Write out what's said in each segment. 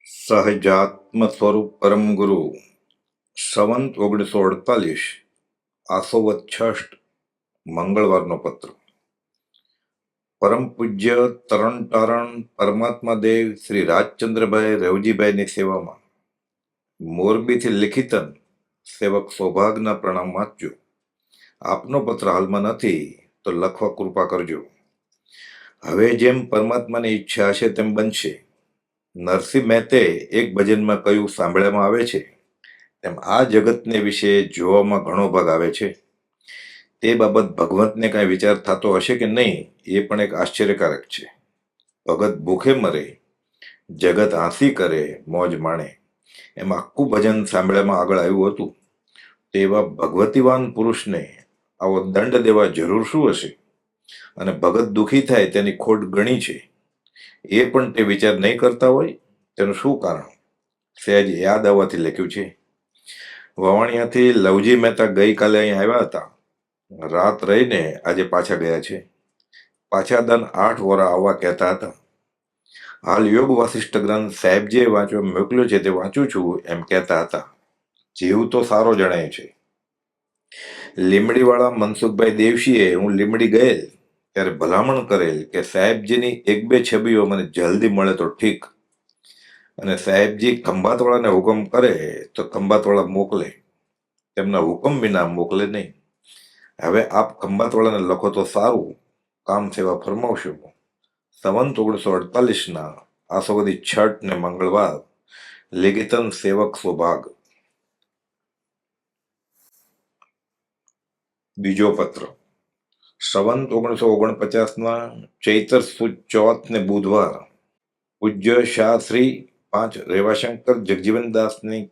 સહજાત્મ સ્વરૂપ પરમ ગુરુ સંવંત 1948 આસોવદ છઠ મંગળવારનો પત્ર. પરમ પૂજ્ય તરણ તારણ પરમાત્મા દેવ શ્રી રાજચંદ્રભાઈ રેવજીભાઈની સેવામાં મોરબીથી લિખિતન સેવક સૌભાગના પ્રણામ વાંચજો. આપનો પત્ર હાલમાં નથી તો લખવા કૃપા કરજો. હવે જેમ પરમાત્માની ઈચ્છા હશે તેમ બનશે. નરસિંહ મહેતે એક ભજનમાં કહ્યું સાંભળવામાં આવે છે તેમ આ જગતને વિશે જોવામાં ઘણો ભાગ આવે છે. તે બાબત ભગવંતને કાંઈ વિચાર થતો હશે કે નહીં એ પણ એક આશ્ચર્યકારક છે. ભગત ભૂખે મરે, જગત હાંસી કરે, મોજ માણે, એમ આખું ભજન સાંભળવામાં આગળ આવ્યું હતું. તેવા ભગવતીવાન પુરુષને આવો દંડ દેવા જરૂર શું હશે? અને ભગત દુઃખી થાય તેની ખોટ ગણી છે એ પણ તે વિચાર નહીં કરતા હોય. તેનું શું કારણ? સહેજ યાદ આવવાથી લખ્યું છે. વવાણિયાથી લવજી મહેતા ગઈકાલે અહીં આવ્યા હતા. રાત રહીને આજે પાછા ગયા છે. પાછા દન 8 વરા આવવા કહેતા હતા. હાલ યોગ વાસિષ્ઠ ગ્રંથ સાહેબજીએ વાંચવા મોકલ્યો છે તે વાંચું છું એમ કહેતા હતા. જીવ તો સારો જણાય છે. લીમડીવાળા મનસુખભાઈ દેવશીએ હું લીમડી ગયેલ ત્યારે ભલામણ કરેલ કે સાહેબજીની 1-2 છબીઓ મને જલ્દી મળે તો ઠીક, અને સાહેબજી ખંભાતવાળાને હુકમ કરે તો ખંભાતવાળા મોકલે, તેમના હુકમ વિના મોકલે નહીં. હવે આપ ખંભાતવાળાને લખો તો સારું, કામ સેવા ફરમાવશો. સંવંત 1948 આસોવદી છઠ ને મંગળવાર. લિખિતન સેવક સૌભાગ. બીજો પત્ર. સંવંત 1949 ચૈતર સુદ ચોથ ને બુધવાર. પૂજ્ય શાહ શ્રી 5 રેવાશંકર જગજીવનદાસની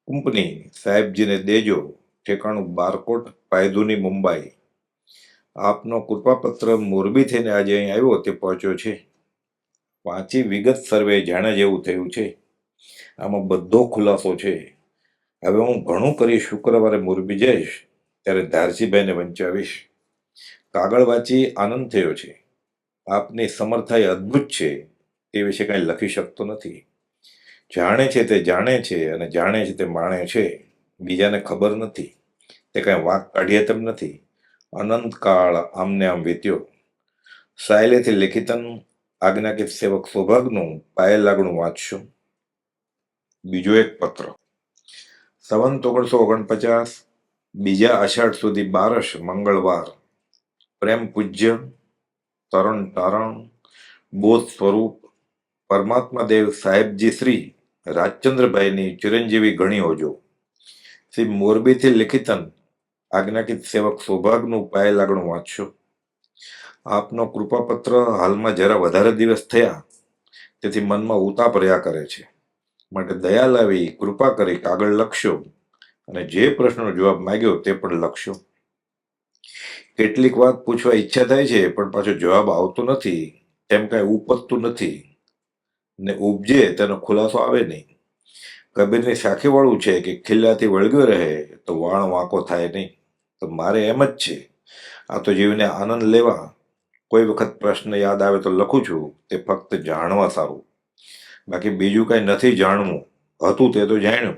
કંપની સાહેબજીને દેજો. ઠેકાણું બારકોટ, પાયધુની, મુંબઈ. આપનો કૃપાપત્ર મોરબી થઈને આજે અહીં આવ્યો તે પહોંચ્યો છે. વાંચી વિગત સર્વે જાણે જેવું થયું છે. આમાં બધો ખુલાસો છે. હવે હું ઘણું કરી શુક્રવારે મોરબી જઈશ ત્યારે ધારસીભાઈને વંચાવીશ. કાગળ વાંચી આનંદ થયો છે. આપની સમર્થાઈ અદ્ભુત છે. તે વિશે કાંઈ લખી શકતો નથી. જાણે છે તે જાણે છે, અને જાણે છે તે માણે છે. બીજાને ખબર નથી. તે કાંઈ વાંક કાઢીએ તેમ નથી. અનંતકાળ આમને આમ વીત્યો. સાયલેથી લિખિતન આજ્ઞાકિત સેવક સૌભાગનું પાયે લાગણું વાંચશો. બીજો એક પત્ર. સંવંત 1949 બીજા અષાઢ સુધી 12 મંગળવાર. પ્રેમ પૂજ્ય તરણ તારણ બોધ સ્વરૂપ પરમાત્મા દેવ સાહેબજી શ્રી રાજચંદ્રભાઈની ચિરંજીવી ઘણી હોજો. શ્રી મોરબીથી લિખિતન આજ્ઞાકિત સેવક સૌભાગનું પાયે લાગણું વાંચશો. આપનો કૃપાપત્ર હાલમાં જરા વધારે દિવસ થયા તેથી મનમાં ઉતાપ રહ્યા કરે છે. માટે દયા લાવી કૃપા કરી કાગળ લખશો, અને જે પ્રશ્નનો જવાબ માંગ્યો તે પણ લખશો. કેટલીક વાત પૂછવા ઈચ્છા થાય છે પણ પાછો જવાબ આવતો નથી. તેમ કાંઈ ઉપજતું નથી ને ઉપજે તેનો ખુલાસો આવે નહીં. કબીરની સાખીવાળું છે કે ખિલ્લાથી વળગ્યો રહે તો વાણ વાંકો થાય નહીં. તો મારે એમ જ છે. આ તો જીવને આનંદ લેવા કોઈ વખત પ્રશ્ન યાદ આવે તો લખું છું. તે ફક્ત જાણવા સારું. બાકી બીજું કાંઈ નથી જાણવું. હતું તે તો જાણ્યું.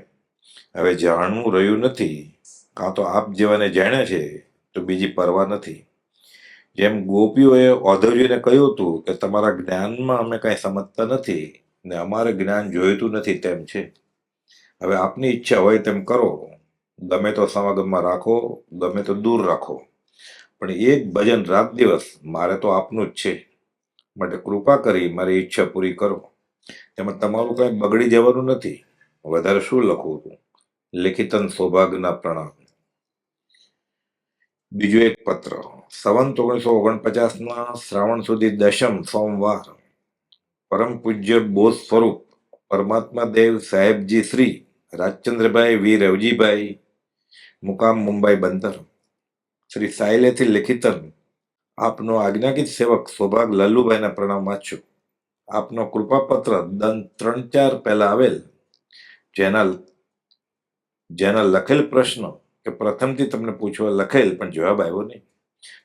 હવે જાણવું રહ્યું નથી. કાં તો આપ જેવાને જાણ્યા છે તો બીજી પરવા નથી. જેમ ગોપીઓએ ઓધવજીને કહ્યું હતું કે તમારા જ્ઞાનમાં અમે કાંઈ સમજતા નથી ને અમારે જ્ઞાન જોઈતું નથી તેમ છે. હવે આપની ઈચ્છા હોય તેમ કરો. ગમે તો સમાગમમાં રાખો, ગમે તો દૂર રાખો, પણ એક ભજન રાત દિવસ મારે તો આપનું જ છે. માટે કૃપા કરી મારી ઈચ્છા પૂરી કરો. એમાં તમારું કાંઈ બગડી જવાનું નથી. વધારે શું લખવું હતું? લિખિતન સૌભાગના પ્રણામ. બીજો એક પત્ર. સંવંત 1949 શ્રાવણ સુધી દશમ સોમવાર. પરમ પૂજ્ય બોધ સ્વરૂપ પરમાત્મા દેવ સાહેબજી શ્રી રાજચંદ્રભાઈ વી રેવજીભાઈ, મુકામ મુંબઈ બંદર. શ્રી સાયલેથી લિખિતન આપનો આજ્ઞાકિત સેવક સૌભાગ લલ્લુભાઈના પ્રણામ વાંચું. આપનો કૃપાપત્ર દન 3-4 પહેલા આવેલ, જેના લખેલ પ્રશ્ન કે પ્રથમથી તમને પૂછવા લખેલ પણ જવાબ આવ્યો નહીં.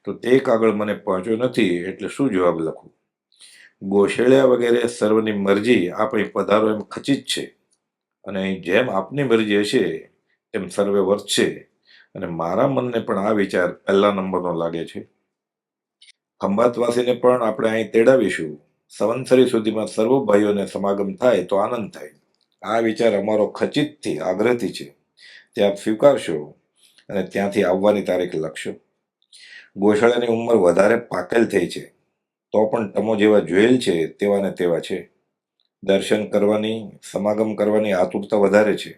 તો તે કાગળ મને પહોંચ્યો નથી એટલે શું જવાબ લખું? ગોશળિયા વગેરે સર્વની મરજી આપણી પધારો એમ ખચિત છે, અને જેમ આપની મરજી હશે તેમ સર્વે વર્તશે, અને મારા મનને પણ આ વિચાર પહેલા નંબરનો લાગે છે. ખંભાતવાસીને પણ આપણે અહીં તેડાવીશું. સંવત્સરી સુધીમાં સર્વ ભાઈઓને સમાગમ થાય તો આનંદ થાય. આ વિચાર અમારો ખચિતથી આગ્રહથી છે, તે આપ સ્વીકારશો અને ત્યાંથી આવવાની તારીખ લખશો. ગોશાળાની ઉંમર વધારે પાકેલ થઈ છે, તો પણ તમો જેવા જોયેલ છે તેવા ને તેવા છે. દર્શન કરવાની, સમાગમ કરવાની આતુરતા વધારે છે.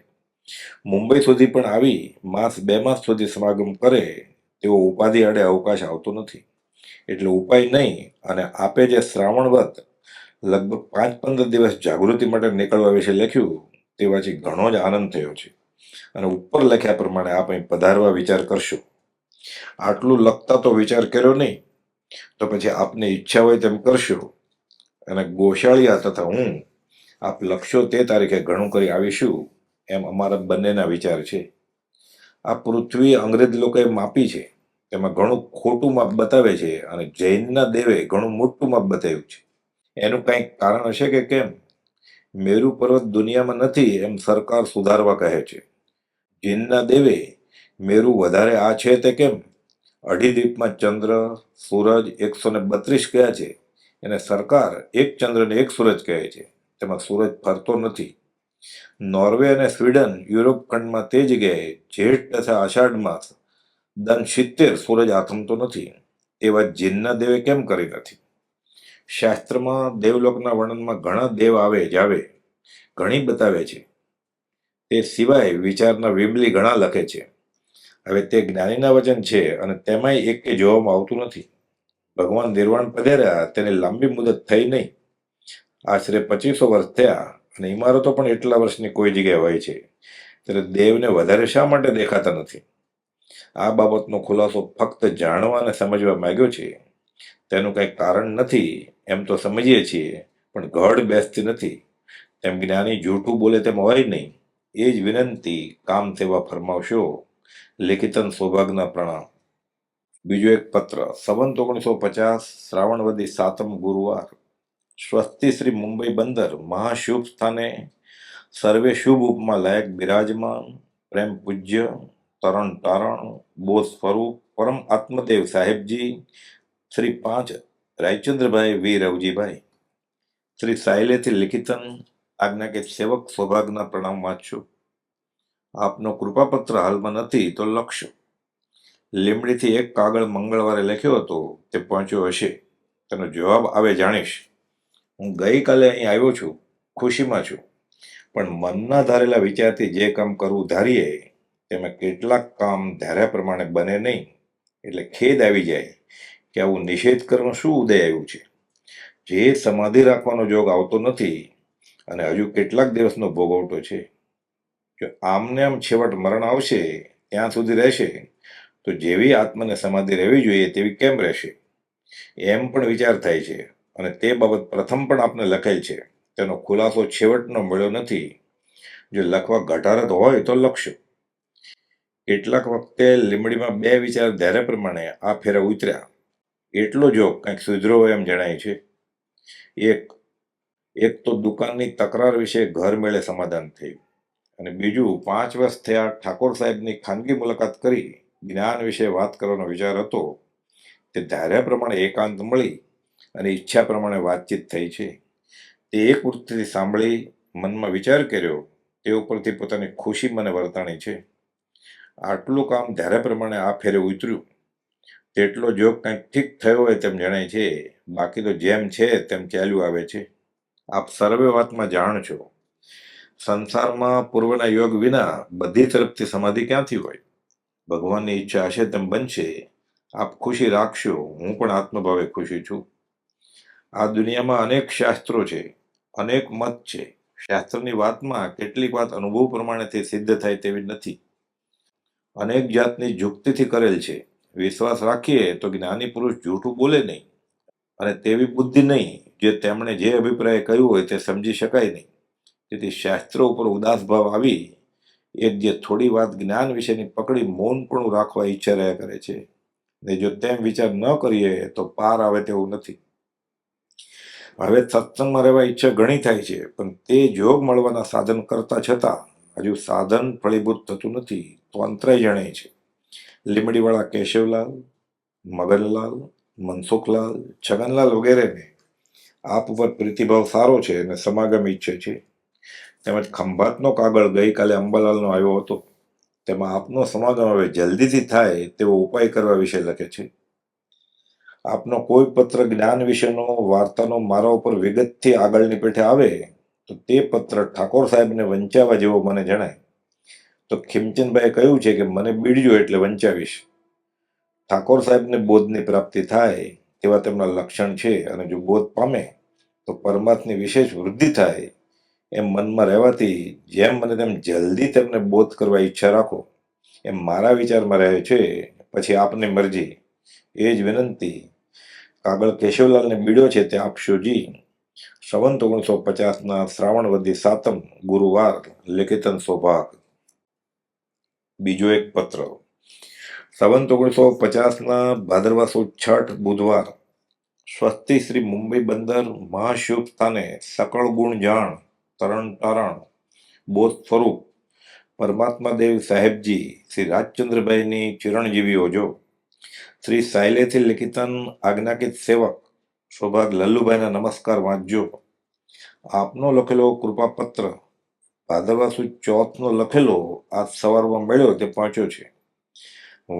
મુંબઈ સુધી પણ આવી માસ 2 માસ સુધી સમાગમ કરે તેવો ઉપાધિ આડે અવકાશ આવતો નથી. એટલે ઉપાય નહીં, અને આપે જે શ્રાવણવત લગભગ 5-15 દિવસ જાગૃતિ માટે નીકળવા વિશે લખ્યું તે વાંચી ઘણો જ આનંદ થયો છે, અને ઉપર લખ્યા પ્રમાણે આપ અહીં પધારવા વિચાર કરશો. આટલું લખતા તો વિચાર કર્યો નહીં, તો પછી આપને ઈચ્છા હોય તેમ કરશો, અને ગોશાળિયા તથા હું આપ લખશો તે તારીખે ઘણું કરી આવીશું એમ અમારા બંનેના વિચાર છે. આ પૃથ્વી અંગ્રેજ લોકોએ માપી છે, તેમાં ઘણું ખોટું માપ બતાવે છે, અને જૈનના દેવે ઘણું મોટું માપ બતાવ્યું છે. એનું કંઈક કારણ હશે કે કેમ? મેરુ પર્વત દુનિયામાં નથી એમ સરકાર સુધારવા કહે છે. જૈનના દેવે મેરુ વધારે આ છે તે કેમ? અઢી દીપમાં ચંદ્ર સૂરજ 132 કયા છે, એને સરકાર એક ચંદ્ર ને એક સૂરજ કહે છે, તેમાં સૂરજ ફરતો નથી. નોર્વે અને સ્વીડન યુરોપ ખંડમાં તે જગ્યાએ જેઠ તથા અષાઢ માસ દન 70 સૂરજ આથમતો નથી. એ વાત જૈનના દેવે કેમ કરી નથી? શાસ્ત્રમાં દેવલોકના વર્ણનમાં ઘણા દેવ આવે જાવે ઘણી બતાવે છે. તે સિવાય વિચારના વિમલી ઘણા લખે છે. હવે તે જ્ઞાનીના વચન છે, અને તેમાંય એકે જોવામાં આવતું નથી. ભગવાન નિર્વાણ પધાર્યા તેની લાંબી મુદત થઈ નહીં. આશરે 2500 વર્ષ થયા, અને ઇમારતો પણ એટલા વર્ષની કોઈ જગ્યાએ હોય છે, ત્યારે દેવને વધારે શા માટે દેખાતા નથી? આ બાબતનો ખુલાસો ફક્ત જાણવા અને સમજવા માંગ્યો છે. તેનું કંઈ કારણ નથી એમ તો સમજીએ છીએ, પણ ઘડ બેસતી નથી. તેમ જ્ઞાની જૂઠું બોલે તેમ હોય નહીં. એ જ વિનંતી કામ સેવા ફરમાવશો. લિખિતન સૌભાગ્યના પ્રણામ. બીજો એક પત્ર. સંવત 1950 શ્રાવણવદી 7મ ગુરુવાર. સ્વસ્તિ શ્રી મુંબઈ બંદર મહાશુભ સ્થાને સર્વે શુભ ઉપમા લાયક બિરાજમાન પ્રેમ પૂજ્ય તરણ તારણ બોધ સ્વરૂપ પરમ આત્મદેવ સાહેબજી શ્રી 5 રાયચંદ્રભાઈ વી રવજીભાઈ. શ્રી સાયલેથી લિખિતન આજ્ઞા કે સેવક સૌભાગ્યના પ્રણામ વાંચશું. આપનો કૃપાપત્ર હાલમાં નથી તો લખશો. લીમડીથી એક કાગળ મંગળવારે લખ્યો હતો, તે પહોંચ્યો હશે. તેનો જવાબ આવે જાણીશ. હું ગઈકાલે અહીં આવ્યો છું, ખુશીમાં છું, પણ મનના ધારેલા વિચારથી જે કામ કરવું ધારીએ તેમાં કેટલાક કામ ધાર્યા પ્રમાણે બને નહીં, એટલે ખેદ આવી જાય કે આવું નિષેધ કરવાનું શું ઉદય આવ્યું છે. જે સમાધિ રાખવાનો જોગ આવતો નથી, અને હજુ કેટલાક દિવસનો ભોગવટો છે. જો આમને આમ છેવટ મરણ આવશે ત્યાં સુધી રહેશે, તો જેવી આત્માને સમાધિ રહેવી જોઈએ તેવી કેમ રહેશે? એમ પણ વિચાર થાય છે, અને તે બાબત પ્રથમ પણ આપને લખેલ છે. તેનો ખુલાસો છેવટનો મળ્યો નથી. જો લખવા ઘટારત હોય તો લખશો. કેટલાક વખતે લીમડીમાં 2 વિચાર ધાર્યા પ્રમાણે આ ફેરા ઉતર્યા, એટલો જો કંઈક સુધરો હોય એમ જણાય છે. એક તો દુકાનની તકરાર વિશે ઘર મેળે સમાધાન થયું, અને બીજું 5 વર્ષ થયા ઠાકોર સાહેબની ખાનગી મુલાકાત કરી જ્ઞાન વિશે વાત કરવાનો વિચાર હતો. તે ધાર્યા પ્રમાણે એકાંત મળી અને ઈચ્છા પ્રમાણે વાતચીત થઈ છે. તે એક વૃત્તિથી સાંભળી મનમાં વિચાર કર્યો, તે ઉપરથી પોતાની ખુશી મને વર્તાણી છે. આટલું કામ ધાર્યા પ્રમાણે આ ફેરે ઉતર્યું, તેટલો જોગ કંઈક ઠીક થયો હોય તેમ જણાય છે. બાકી તો જેમ છે તેમ ચાલ્યું આવે છે. આપ સર્વે વાતમાં જાણ છો. સંસારમાં પૂર્વના યોગ વિના બધી તરફથી સમાધિ ક્યાંથી હોય? ભગવાનની ઈચ્છા હશે તેમ બનશે. આપ ખુશી રાખશો, હું પણ આત્મભાવે ખુશી છું. આ દુનિયામાં અનેક શાસ્ત્રો છે, અનેક મત છે. શાસ્ત્રની વાતમાં કેટલીક વાત અનુભવ પ્રમાણે તે સિદ્ધ થાય તેવી નથી. અનેક જાતની જુક્તિથી કરેલ છે. વિશ્વાસ રાખીએ તો જ્ઞાની પુરુષ જૂઠું બોલે નહીં, અને તેવી બુદ્ધિ નહીં જે તેમણે જે અભિપ્રાય કહ્યું હોય તે સમજી શકાય નહીં. તેથી શાસ્ત્રો ઉપર ઉદાસ ભાવ આવી એક જે થોડી વાત જ્ઞાન વિશેની પકડી મૌનપણું રાખવા ઈચ્છા રહ્યા કરે છે, ને જો તેમ વિચાર ન કરીએ તો પાર આવે તેવું નથી. હવે સત્સંગમાં રહેવા ઈચ્છા ઘણી થાય છે, પણ તે જોગ મળવાના સાધન કરતા છતાં હજુ સાધન ફળીભૂત થતું નથી તો અંતરાય જણાય છે. લીમડીવાળા કેશવલાલ, મગનલાલ, મનસુખલાલ, છગનલાલ વગેરેને આપ ઉપર પ્રીતિભાવ સારો છે અને સમાગમ ઈચ્છે છે. તેમજ ખંભાતનો કાગળ ગઈકાલે અંબાલાલનો આવ્યો હતો, તેમાં આપનો સમાગમ હવે જલ્દીથી થાય તેવો ઉપાય કરવા વિશે લખે છે. આપનો કોઈ પત્ર જ્ઞાન વિશેનો વાર્તાનો મારા ઉપર વિગતથી આગળની પેઠે આવે તો તે પત્ર ઠાકોર સાહેબને વંચાવવા જેવો મને જણાય. તો ખીમચંદભાઈએ કહ્યું છે કે મને બીડજો એટલે વંચાવીશ. ઠાકોર સાહેબને બોધની પ્રાપ્તિ થાય તેવા તેમના લક્ષણ છે, અને જો બોધ પામે તો પરમાત્માની વિશેષ વૃદ્ધિ થાય એમ મનમાં રહેવાથી જેમ મને તેમ જલ્દી તેમને બોધ કરવા ઈચ્છા રાખો એમ મારા વિચારમાં રહે છે. પછી આપની મરજી, એ જ વિનંતી. કાગળ કેશવલાલને બીડ્યો છે તે આપશો જી. સંવંત 1950 શ્રાવણ વદી 7 ગુરુવાર, લેખિતન સૌભાગ. બીજો એક પત્ર સંવંત 1950 ભાદરવા સુદ 6 બુધવાર. સ્વસ્તિ શ્રી મુંબઈ બંદર મહાશુભ સ્થાને સકળ ગુણ જાણ તરણ તારણ બોધ સ્વરૂપ પરમાત્મા દેવ સાહેબજી શ્રી રાજચંદ્રભાઈની ચિરણજીવીઓ જો. શ્રી સાયલેથી લિખિતન આજ્ઞાકિત સેવક સૌભાગ લલ્લુભાઈના નમસ્કાર વાંચજો. આપનો લખેલો કૃપાપત્ર ભાદરવા સુદ 4 લખેલો આજ સવારમાં મળ્યો તે પહોંચ્યો છે.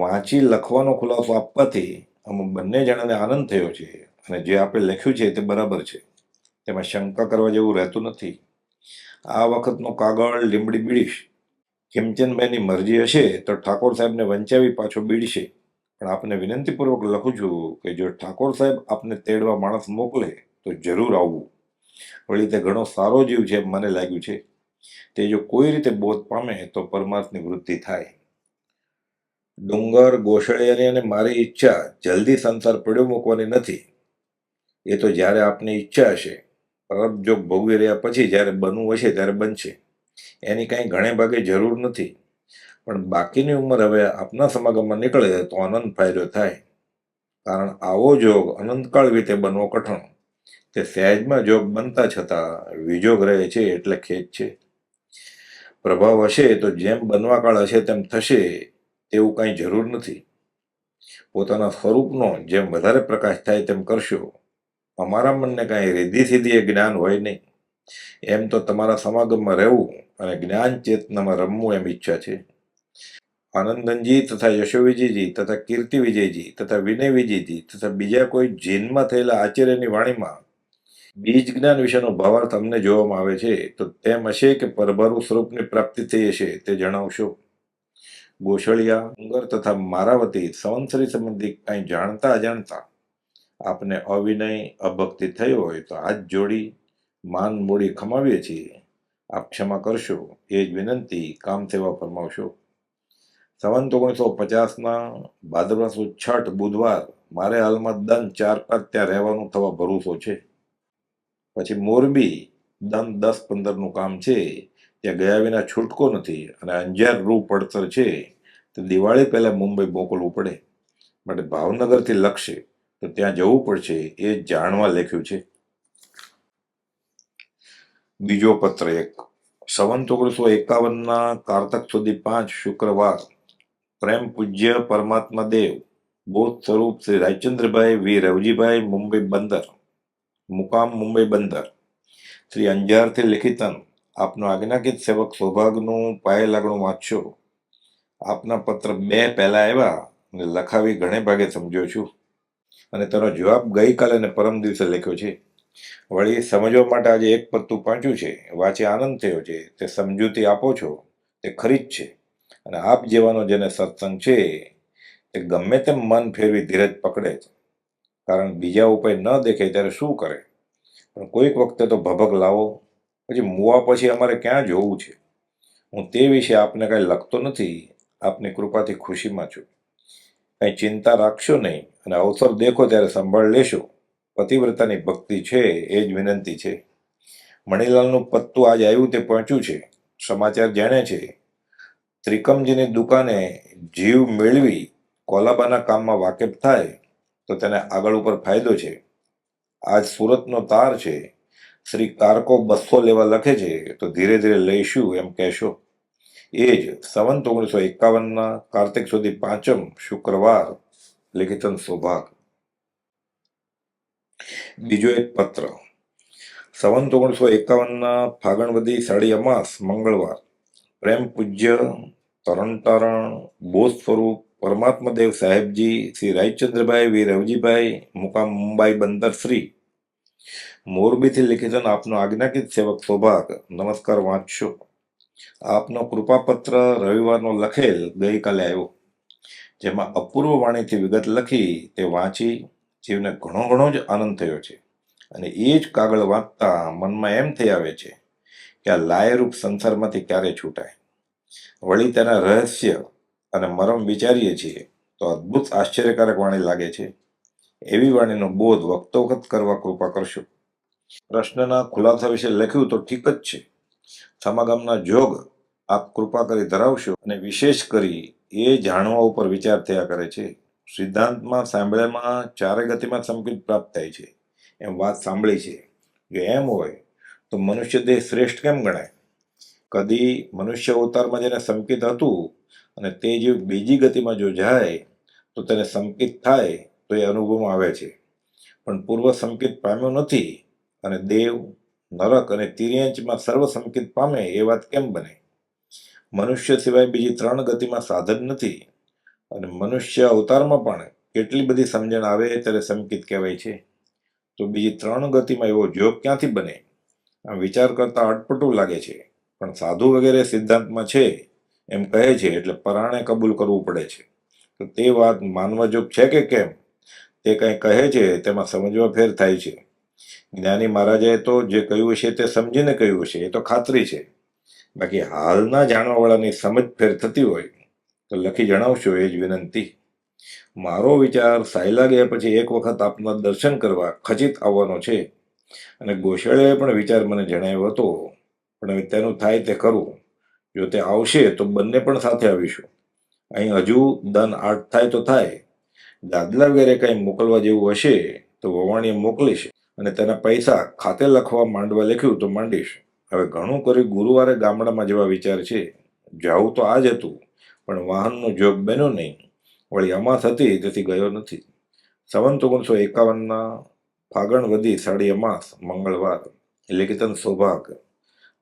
વાંચી લખવાનો ખુલાસો આપવાથી અમે બંને જણાને આનંદ થયો છે, અને જે આપણે લખ્યું છે તે બરાબર છે, તેમાં શંકા કરવા જેવું રહેતું નથી. આ વખતનો કાગળ લીમડી બીડીશ. ખીમચંદભાઈની મરજી હશે તો ઠાકોર સાહેબને વંચાવી પાછો બીડશે, પણ આપને વિનંતીપૂર્વક લખું છું કે જો ઠાકોર સાહેબ આપને તેડવા માણસ મોકલે તો જરૂર આવવું. વળી તે ઘણો સારો જીવ છે એમ મને લાગ્યું છે. તે જો કોઈ રીતે બોધ પામે તો પરમાર્થની વૃદ્ધિ થાય. ડુંગર ગોસળિયાની અને મારી ઈચ્છા જલ્દી સંસાર પડ્યો મૂકવાની નથી. એ તો જ્યારે આપની ઈચ્છા હશે, પરબજોગ ભોગવી રહ્યા પછી જ્યારે બનવું હશે ત્યારે બનશે. એની કાંઈ ઘણે ભાગે જરૂર નથી, પણ બાકીની ઉંમર હવે આપના સમાગમમાં નીકળે તો આનંદ ફાયદો થાય. કારણ આવો જોગ અનંતકાળ રીતે બનવો કઠણ. તે સહેજમાં જોગ બનતા છતાં વિજોગ રહે છે એટલે ખેદ છે. પ્રભાવ હશે તો જેમ બનવા કાળ હશે તેમ થશે તેવું કાંઈ જરૂર નથી. પોતાના સ્વરૂપનો જેમ વધારે પ્રકાશ થાય તેમ કરશો. અમારા મનને કાંઈ રીધી સીધી એ જ્ઞાન હોય નહીં. એમ તો તમારા સમાગમમાં રહેવું અને જ્ઞાન ચેતનામાં રમવું એમ ઈચ્છા છે. આનંદનજી તથા યશોવિજયજી તથા કીર્તિ વિજયજી તથા વિનય વિજયજી તથા બીજા કોઈ જીનમાં થયેલા આચાર્યની વાણીમાં બીજ જ્ઞાન વિશેનો ભાવાર્થ અમને જોવામાં આવે છે તો તેમ હશે કે પરભારુ સ્વરૂપની પ્રાપ્તિ થઈ હશે તે જણાવશો. ગોસળિયા, ડુંગર તથા મારાવતી સંવત્સરી સંબંધી કાંઈ જાણતા અજાણતા આપને અવિનય અભક્તિ થઈ હોય તો હાથ જોડી માન મૂડી ખમાવીએ છીએ. આપ ક્ષમા કરશો એ જ વિનંતી. કામ સેવા ફરમાવશો. સંવંત 1950 ભાદરવા સુદ 6 બુધવાર. મારે હાલમાં દન 4-5 ત્યાં રહેવાનું થવા ભરોસો છે. પછી મોરબી દન 10-15નું કામ છે. ત્યાં ગયા વિના છૂટકો નથી, અને અંજાર રૂ પડતર છે તો દિવાળી પહેલા મુંબઈ મોકલવું પડે, માટે ભાવનગરથી લખશે તો ત્યાં જવું પડશે એ જાણવા લખ્યું છે. બીજો પત્ર એક સંવંત 1951 કારતક સુધી 5 શુક્રવાર. પ્રેમ પૂજ્ય પરમાત્મા દેવ બોધ સ્વરૂપ શ્રી રાજચંદ્રભાઈ વી રવજીભાઈ, મુંબઈ બંદર, મુકામ મુંબઈ બંદર. શ્રી અંજારથી લિખિતન આપનો આજ્ઞાકિત સેવક સૌભાગનું પાયે લાગણું વાંચશો. આપના પત્ર 2 પહેલા આવ્યા અને લખાવી ઘણે ભાગે સમજ્યો છું, અને તેનો જવાબ ગઈકાલે અને પરમ દિવસે લખ્યો છે. વળી સમજવા માટે આજે એક પત્તું પાંચ્યું છે. વાંચી આનંદ થયો છે. તે સમજૂતી આપો છો તે ખરી જ છે, અને આપ જેવાનો જેને સત્સંગ છે તે ગમે તેમ મન ફેરવી ધીરજ પકડે છે. કારણ બીજા ઉપાય ન દેખે ત્યારે શું કરે, પણ કોઈક વખતે તો ભભક લાવો. પછી મુવા પછી અમારે ક્યાં જોવું છે. હું તે વિશે આપને કાંઈ લખતો નથી. આપની કૃપાથી ખુશીમાં છું. કાંઈ ચિંતા રાખશો નહીં, અને અવસર દેખો ત્યારે સંભાળ લેશો. પતિવ્રતાની ભક્તિ છે એ જ વિનંતી છે. મણીલાલનું પત્તું આજ આવ્યું તે પહોંચ્યું છે. સમાચાર જાણે છે. ત્રિકમજીની દુકાને જીવ મેળવી કોલાબાના કામમાં વાકેફ થાય તો તેને આગળ ઉપર ફાયદો છે. આજ સુરતનો તાર છે, શ્રી કારકો 200 લેવા લખે છે તો ધીરે ધીરે લઈશું એમ કહેશો. એ જ સંવંત 1951 કાર્તિક સુધી 5મ શુક્રવાર લિખિતન સૌભાગ. બીજો એક પત્ર. સંવંત 1951 ફાગણવદી સાડી અમાસ મંગળવાર. પ્રેમ પૂજ્ય તરણતારણ બોધ સ્વરૂપ પરમાત્મદેવ સાહેબજી શ્રી રાયચંદ્રભાઈ વી રવજીભાઈ મુકામ મુંબઈ બંદર શ્રી મોરબીથી લિખિતન આપનો આજ્ઞાકિત સેવક સૌભાગ નમસ્કાર વાંચશો. આપનો કૃપાપત્ર રવિવારનો લખેલ ગઈકાલે આવ્યો, જેમાં અપૂર્વ વાણીથી વિગત લખી તે વાંચી જીવને ઘણો જ આનંદ થયો છે. અને એ જ કાગળ વાંચતા મનમાં એમ થઈ આવે છે કે આ લાયરૂપ સંસારમાંથી ક્યારે છૂટાય. વળી તેના રહસ્ય અને મરમ વિચારીએ છીએ તો અદ્ભુત આશ્ચર્યકારક વાણી લાગે છે. એવી વાણીનો બોધ વખતો વખત કરવા કૃપા કરશો. પ્રશ્નના ખુલાસા વિશે લખ્યું તો ઠીક જ છે. સમાગમના જોગ આપ કૃપા કરી ધરાવશો અને વિશેષ કરી એ જાણવા ઉપર વિચાર થયા કરે છે. સિદ્ધાંતમાં સાંભળ્યામાં ચારે ગતિમાં સંકેત પ્રાપ્ત થાય છે એમ વાત સાંભળી છે. જો એમ હોય તો મનુષ્ય દેહ શ્રેષ્ઠ કેમ ગણાય? કદી મનુષ્ય અવતારમાં જેને સંકેત હતું અને તે જીવ બીજી ગતિમાં જો જાય તો તેને સંકેત થાય તો એ અનુભવમાં આવે છે, પણ પૂર્વ સંકેત પામ્યો નથી અને દેવ નરક અને તિર્યંચમાં સર્વ સંકેત પામે એ વાત કેમ બને? મનુષ્ય સિવાય બીજી 3 ગતિમાં સાધન નથી અને મનુષ્ય અવતારમાં પણ કેટલી બધી સમજણ આવે ત્યારે સંકેત કહેવાય છે, તો બીજી 3 ગતિમાં એવો જોગ ક્યાંથી બને? આમ વિચાર કરતા અટપટું લાગે છે, પણ સાધુ વગેરે સિદ્ધાંતમાં છે એમ કહે છે એટલે પરાણે કબૂલ કરવું પડે છે. તો તે વાત માનવા જોગ છે કે કેમ તે કંઈ કહે છે તેમાં સમજવા ફેર થાય છે. જ્ઞાની મહારાજાએ તો જે કહ્યું છે તે સમજીને કહ્યું છે એ તો ખાતરી છે. બાકી હાલના જાણવાવાળાની સમજ ફેર થતી હોય તો લખી જણાવશો એ જ વિનંતી. મારો વિચાર સાયલા ગયા પછી એક વખત આપના દર્શન કરવા ખચિત આવવાનો છે અને ગોશાળાએ પણ વિચાર મને જણાવ્યો હતો, પણ હવે તેનું થાય તે ખરું. જો તે આવશે તો બંને પણ સાથે આવીશું. અહીં હજુ દન 8 થાય તો થાય. દાદલા વગેરે કંઈ મોકલવા જેવું હશે તો વવાણીએ મોકલીશ અને તેના પૈસા ખાતે લખવા માંડવા લખ્યું તો માંડીશ. હવે ઘણું કરી ગુરુવારે ગામડામાં જવા વિચાર છે. જાવું તો આજ હતું, પણ વાહનનો જોગ બન્યો નહીં. વળી અમાસ હતી તેથી ગયો નથી. સંવંત 1951 ફાગણવદી સાડી અમાસ મંગળવાર લિખિતન સૌભાગ.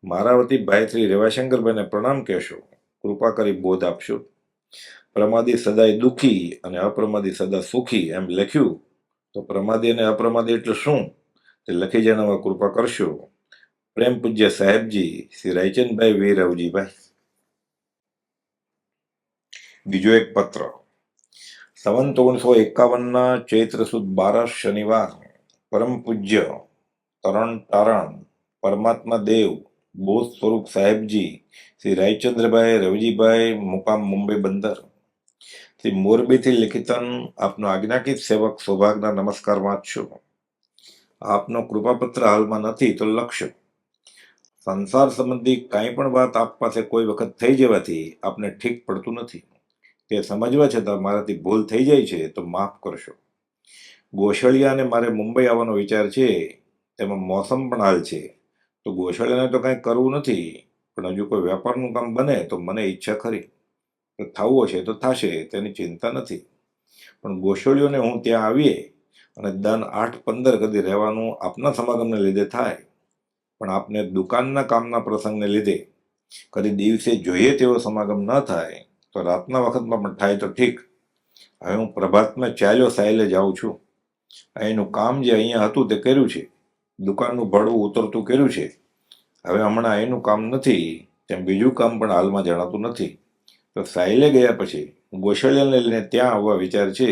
મારા વતી ભાઈ શ્રી રેવાશંકરભાઈને પ્રણામ કહેશો. કૃપા કરી બોધ આપશો. પ્રમાદી સદાય દુઃખી અને અપ્રમાદી સદા સુખી એમ લખ્યું, તો પ્રમાદી અને અપ્રમાદી એટલે શું તે લખી જણાવવા કૃપા કરશો. પ્રેમ પૂજ્ય સાહેબજી શ્રી રાયચંદભાઈ વી રવજીભાઈ. બીજો એક પત્ર. સંવંત 1951 ચૈત્ર સુદ 12 શનિવાર. પરમ પૂજ્ય તરણ તારણ પરમાત્મા દેવ બોધ સ્વરૂપ સાહેબજી શ્રી રાયચંદ્રભાઈ રવજીભાઈ મુકામ મુંબઈ બંદર શ્રી મોરબીથી લિખિતન આપનો આજ્ઞાકિત સેવક સૌભાગના નમસ્કાર વાંચશો. આપનો કૃપાપત્ર હાલમાં નથી તો લખશો. સંસાર સંબંધી કાંઈ પણ વાત આપ પાસે કોઈ વખત થઈ જવાથી આપને ઠીક પડતું નથી. તે સમજવા છતાં મારાથી ભૂલ થઈ જાય છે તો માફ કરશો. ગોશાળિયાને મારે મુંબઈ આવવાનો વિચાર છે, તેમાં મોસમ પણ હાલ છે, તો ગોશાળિયાને તો કાંઈ કરવું નથી, પણ હજુ કોઈ વેપારનું કામ બને તો મને ઈચ્છા ખરી. તો થવું હશે તો થશે, તેની ચિંતા નથી. પણ ગોશાળીઓને હું ત્યાં આવીએ અને દન 8-15 કદી રહેવાનું આપના સમાગમને લીધે થાય, પણ આપને દુકાનના કામના પ્રસંગને લીધે કદી દિવસે જોઈએ તેવો સમાગમ ન થાય તો રાતના વખતમાં પણ થાય તો ઠીક. હવે હું પ્રભાતમાં ચાલ્યો સાયલે જાઉં છું. અહીંનું કામ જે અહીંયા હતું તે કર્યું છે, દુકાનનું ભાડું ઉતરતું કર્યું છે. હવે હમણાં અહીંનું કામ નથી તેમ બીજું કામ પણ હાલમાં જણાતું નથી. તો સાયલે ગયા પછી ગોશાળિયાને લઈને ત્યાં આવવા વિચાર છે.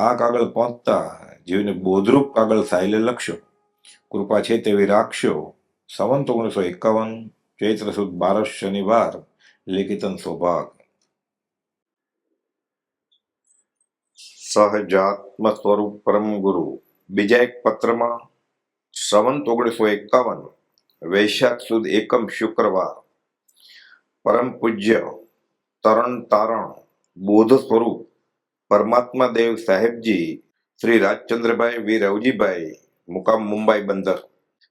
આ કાગળ પહોંચતા જીવને બોધરૂપ કાગળ સાયલે લખશો. કૃપા છે તેવી રાખશો. સંવંત 1951 ચૈત્ર સુદ 12 શનિવાર લિખિતન સૌભાગ. સહજાત્મ સ્વરૂપ પરમ ગુરુ. બીજા એક પત્રમાં સંવંત 1951 વૈશાખ સુદ 1મ શુક્રવાર. પરમ પૂજ્ય તરણ તારણ બોધ સ્વરૂપ પરમાત્મા દેવ સાહેબજી શ્રી રાજચંદ્રભાઈ વી રવજીભાઈ મુકામ મુંબઈ બંદર.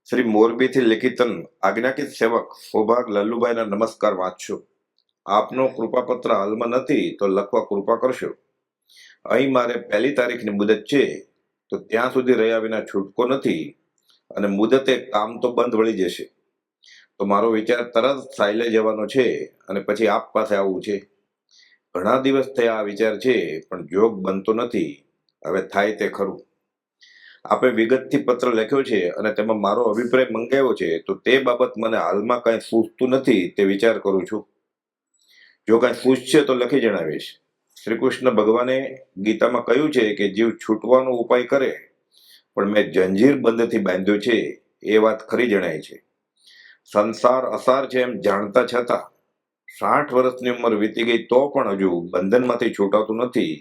શ્રી મોરબીથી લિખિતન આજ્ઞાકિત સેવક સૌભાગ લલ્લુભાઈના નમસ્કાર વાંચશો. આપનો કૃપાપત્ર હાલમાં નથી તો લખવા કૃપા કરશો. અહીં મારે 1 તારીખની મુદત છે, તો ત્યાં સુધી રહ્યા વિના છૂટકો નથી અને મુદતે કામ તો બંધ વળી જશે. તો મારો વિચાર તરત સાયલે જવાનો છે અને પછી આપ પાસે આવવું છે. ઘણા દિવસ થયા આ વિચાર છે, પણ જોગ બનતો નથી. હવે થાય તે ખરું. આપે વિગતથી પત્ર લખ્યો છે અને તેમાં મારો અભિપ્રાય મંગાવ્યો છે, તો તે બાબત મને હાલમાં કંઈ સૂઝતું નથી તે વિચાર કરું છું. જો કંઈ સૂઝશે તો લખી જણાવીશ. શ્રી કૃષ્ણ ભગવાને ગીતામાં કહ્યું છે કે જીવ છૂટવાનો ઉપાય કરે, પણ મેં જંજીર બંધથી બાંધ્યો છે, એ વાત ખરી જણાય છે. સંસાર અસાર છે એમ જાણતા છતાં 60 વર્ષની ઉંમર વીતી ગઈ તો પણ હજુ બંધનમાંથી છૂટાતું નથી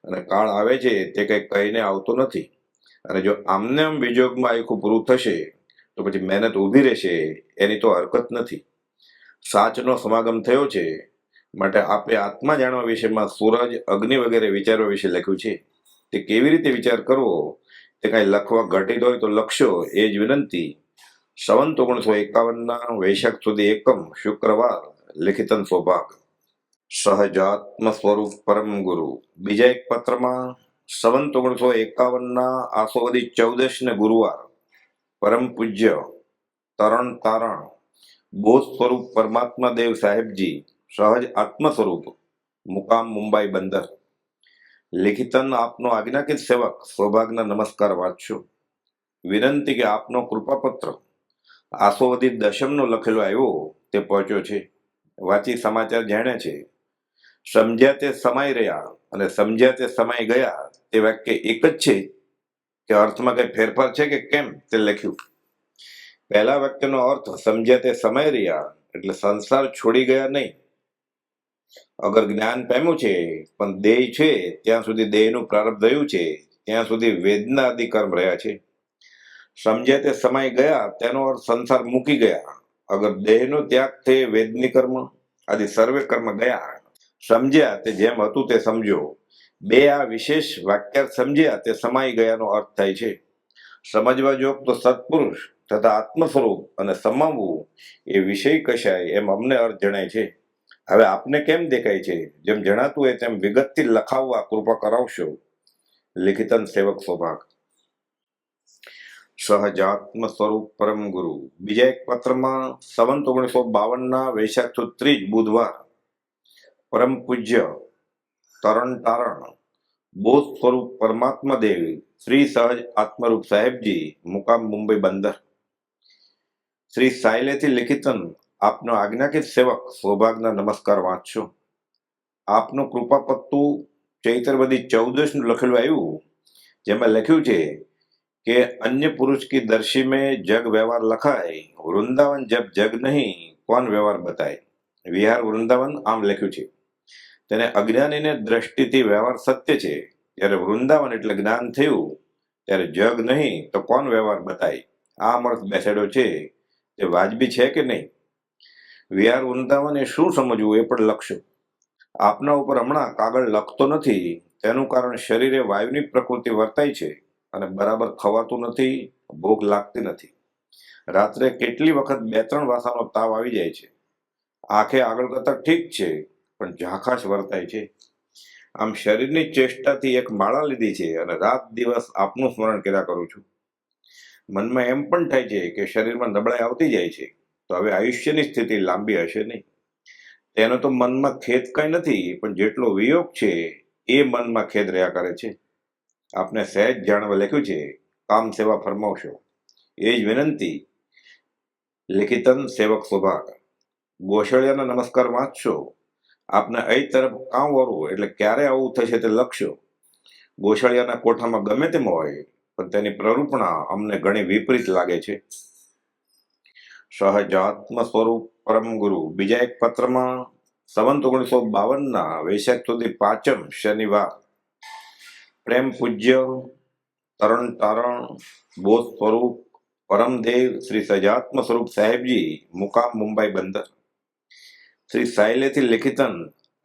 અને કાળ આવે છે તે કંઈ કહીને આવતો નથી. અને જો આમને આમ વિજોગમાં આખું પૂરું થશે તો પછી મહેનત ઊભી રહેશે એની તો હરકત નથી. સાચનો સમાગમ થયો છે, માટે આપણે આત્મા જાણવા વિશેમાં સૂરજ, અગ્નિ વગેરે વિચારવા વિશે લખ્યું છે. તે કેવી રીતે વિચાર કરવો તે કાંઈ લખવા ઘટિત હોય તો લખશો, એ જ વિનંતી. સંવત 1951 વૈશાખ સુધી એકમ શુક્રવાર. લિખિતન સૌભાગ. સહજાત્મ સ્વરૂપ પરમ ગુરુ. બીજા એક પત્રમાં સંવત 1951 આસોવદી 14 ને ગુરુવાર. પરમ પૂજ્ય તરણ તારણ બોધ સ્વરૂપ પરમાત્મા દેવ સાહેબજી સહજ આત્મ સ્વરૂપ મુકામ મુંબઈ બંદર. લિખિતન આપનો આજ્ઞાકિત સેવક સૌભાગના નમસ્કાર વાંચશો. વિનંતી કે આપનો કૃપાપત્ર આસોવદી 10નો લખેલો આવ્યો તે પહોંચ્યો છે. વાંચી સમાચાર જાણ્યા છે. સમજ્યા તે સમાઈ રહ્યા અને સમજ્યા તે સમાઈ ગયા તે વાક્ય એક જ છે કે અર્થમાં કઈ ફેરફાર છે કે કેમ તે લખ્યું. પહેલા વાક્યનો અર્થ સમજ્યા તે સમાઈ રહ્યા એટલે સંસાર છોડી ગયા નહીં. અગર જ્ઞાન પામ્યું છે પણ દેહ છે ત્યાં સુધી દેહનું પ્રારબ્ધ થયું છે, ત્યાં સુધી વેદના આદિ કર્મ રહ્યા છે. સમજ્યા તે સમાઈ ગયા તેનો અર્થ સંસાર મૂકી ગયા. અગર દેહનો ત્યાગ તે વેદની કર્મ આદિ સર્વે કર્મ ગયા. સમજ્યા તે જેમ હતું તે સમજો. બે આ વિશેષ વાક્યાર્થ સમજ્યા તે સમાઈ ગયાનો અર્થ થાય છે. સમજવા જોગ તો સત્પુરુષ તથા આત્મ સ્વરૂપ અને સમાવવું એ વિષય કશાય એમ અમને અર્થ જણાય છે. હવે આપને કેમ દેખાય છે? જેમ જણાતું હોય તેમ વિગતથી લખાવવા કૃપા કરાવશો. લિખિતન સેવક સૌભાગ. સહજાત્મ સ્વરૂપ પરમ ગુરુ. બીજા એક પત્રમાં સંવત 1952 વૈશાખ સુદ 30 બુધવાર. પરમ પૂજ્ય તરણ તારણ બોધ સ્વરૂપ પરમાત્મા દેવ શ્રી સહજ આત્મરૂપ સાહેબજી મુકામ મુંબઈ બંદર. શ્રી સાયલેથી લિખિતન આપનો આજ્ઞાકિત સેવક સૌભાગના નમસ્કાર વાંચશો. આપનું કૃપાપત્તું ચૈત્રવદી 14નું લખેલું આવ્યું, જેમાં લખ્યું છે કે અન્ય પુરુષ કી દર્શી में जग व्यवहार लखाए, वृंदावन जब जग नहीं कौन व्यवहार बताए. વિહાર વૃંદાવન આમ લખ્યું છે. તેને અજ્ઞાનીને દ્રષ્ટિથી વ્યવહાર સત્ય છે, જ્યારે વૃંદાવન એટલે જ્ઞાન થયું ત્યારે જગ નહીં તો કોણ વ્યવહાર બતાય. આ અર્થ બેસાડ્યો છે તે વાજબી છે કે નહીં? વિહાર વૃંદાવન એ શું સમજવું એ પણ લખશો. આપના ઉપર હમણાં કાગળ લખતો નથી તેનું કારણ શરીરે વાયુની પ્રકૃતિ વર્તાય છે અને બરાબર ખવાતું નથી, ભૂખ લાગતી નથી. રાત્રે કેટલી વખત 2-3 વાસાનો તાવ આવી જાય છે. આંખે આગળ કરતા ઠીક છે પણ ઝાંખાશ વર્તાય છે. આમ શરીરની ચેષ્ટાથી એક માળા લીધી છે અને રાત દિવસ આપનું સ્મરણ કર્યા કરું છું. મનમાં એમ પણ થાય છે કે શરીરમાં નબળાઈ આવતી જાય છે, તો હવે આયુષ્યની સ્થિતિ લાંબી હશે નહીં. તેનો તો મનમાં ખેદ કંઈ નથી, પણ જેટલો વિયોગ છે એ મનમાં ખેદ રહ્યા કરે છે. આપને સહેજ જાણવા લખ્યું છે, કામ સેવા ફરમાવશો. એ જ વિનંતી. લિખિતન સેવક સૌભાગ. ગોશાળિયાના નમસ્કાર વાંચશો. આપને અહીં તરફ કામ વળવું એટલે ક્યારે આવું થશે તે લખશો. ગોશાળિયાના કોઠામાં ગમે તેમ હોય પણ તેની પ્રરૂપણા અમને ઘણી વિપરીત લાગે છે. સહજાત્મ સ્વરૂપ પરમ ગુરુ. બીજા એક પત્રમાં સંવત 1952 વૈશાખ સુધી 5મ શનિવાર. પ્રેમ પૂજ્ય તરણ તારણ બોધ સ્વરૂપ પરમદેવ શ્રી સહજાત્મ સ્વરૂપ સાહેબજી મુકામ મુંબઈ બંદર. શ્રી સાયલેથી લિખિતન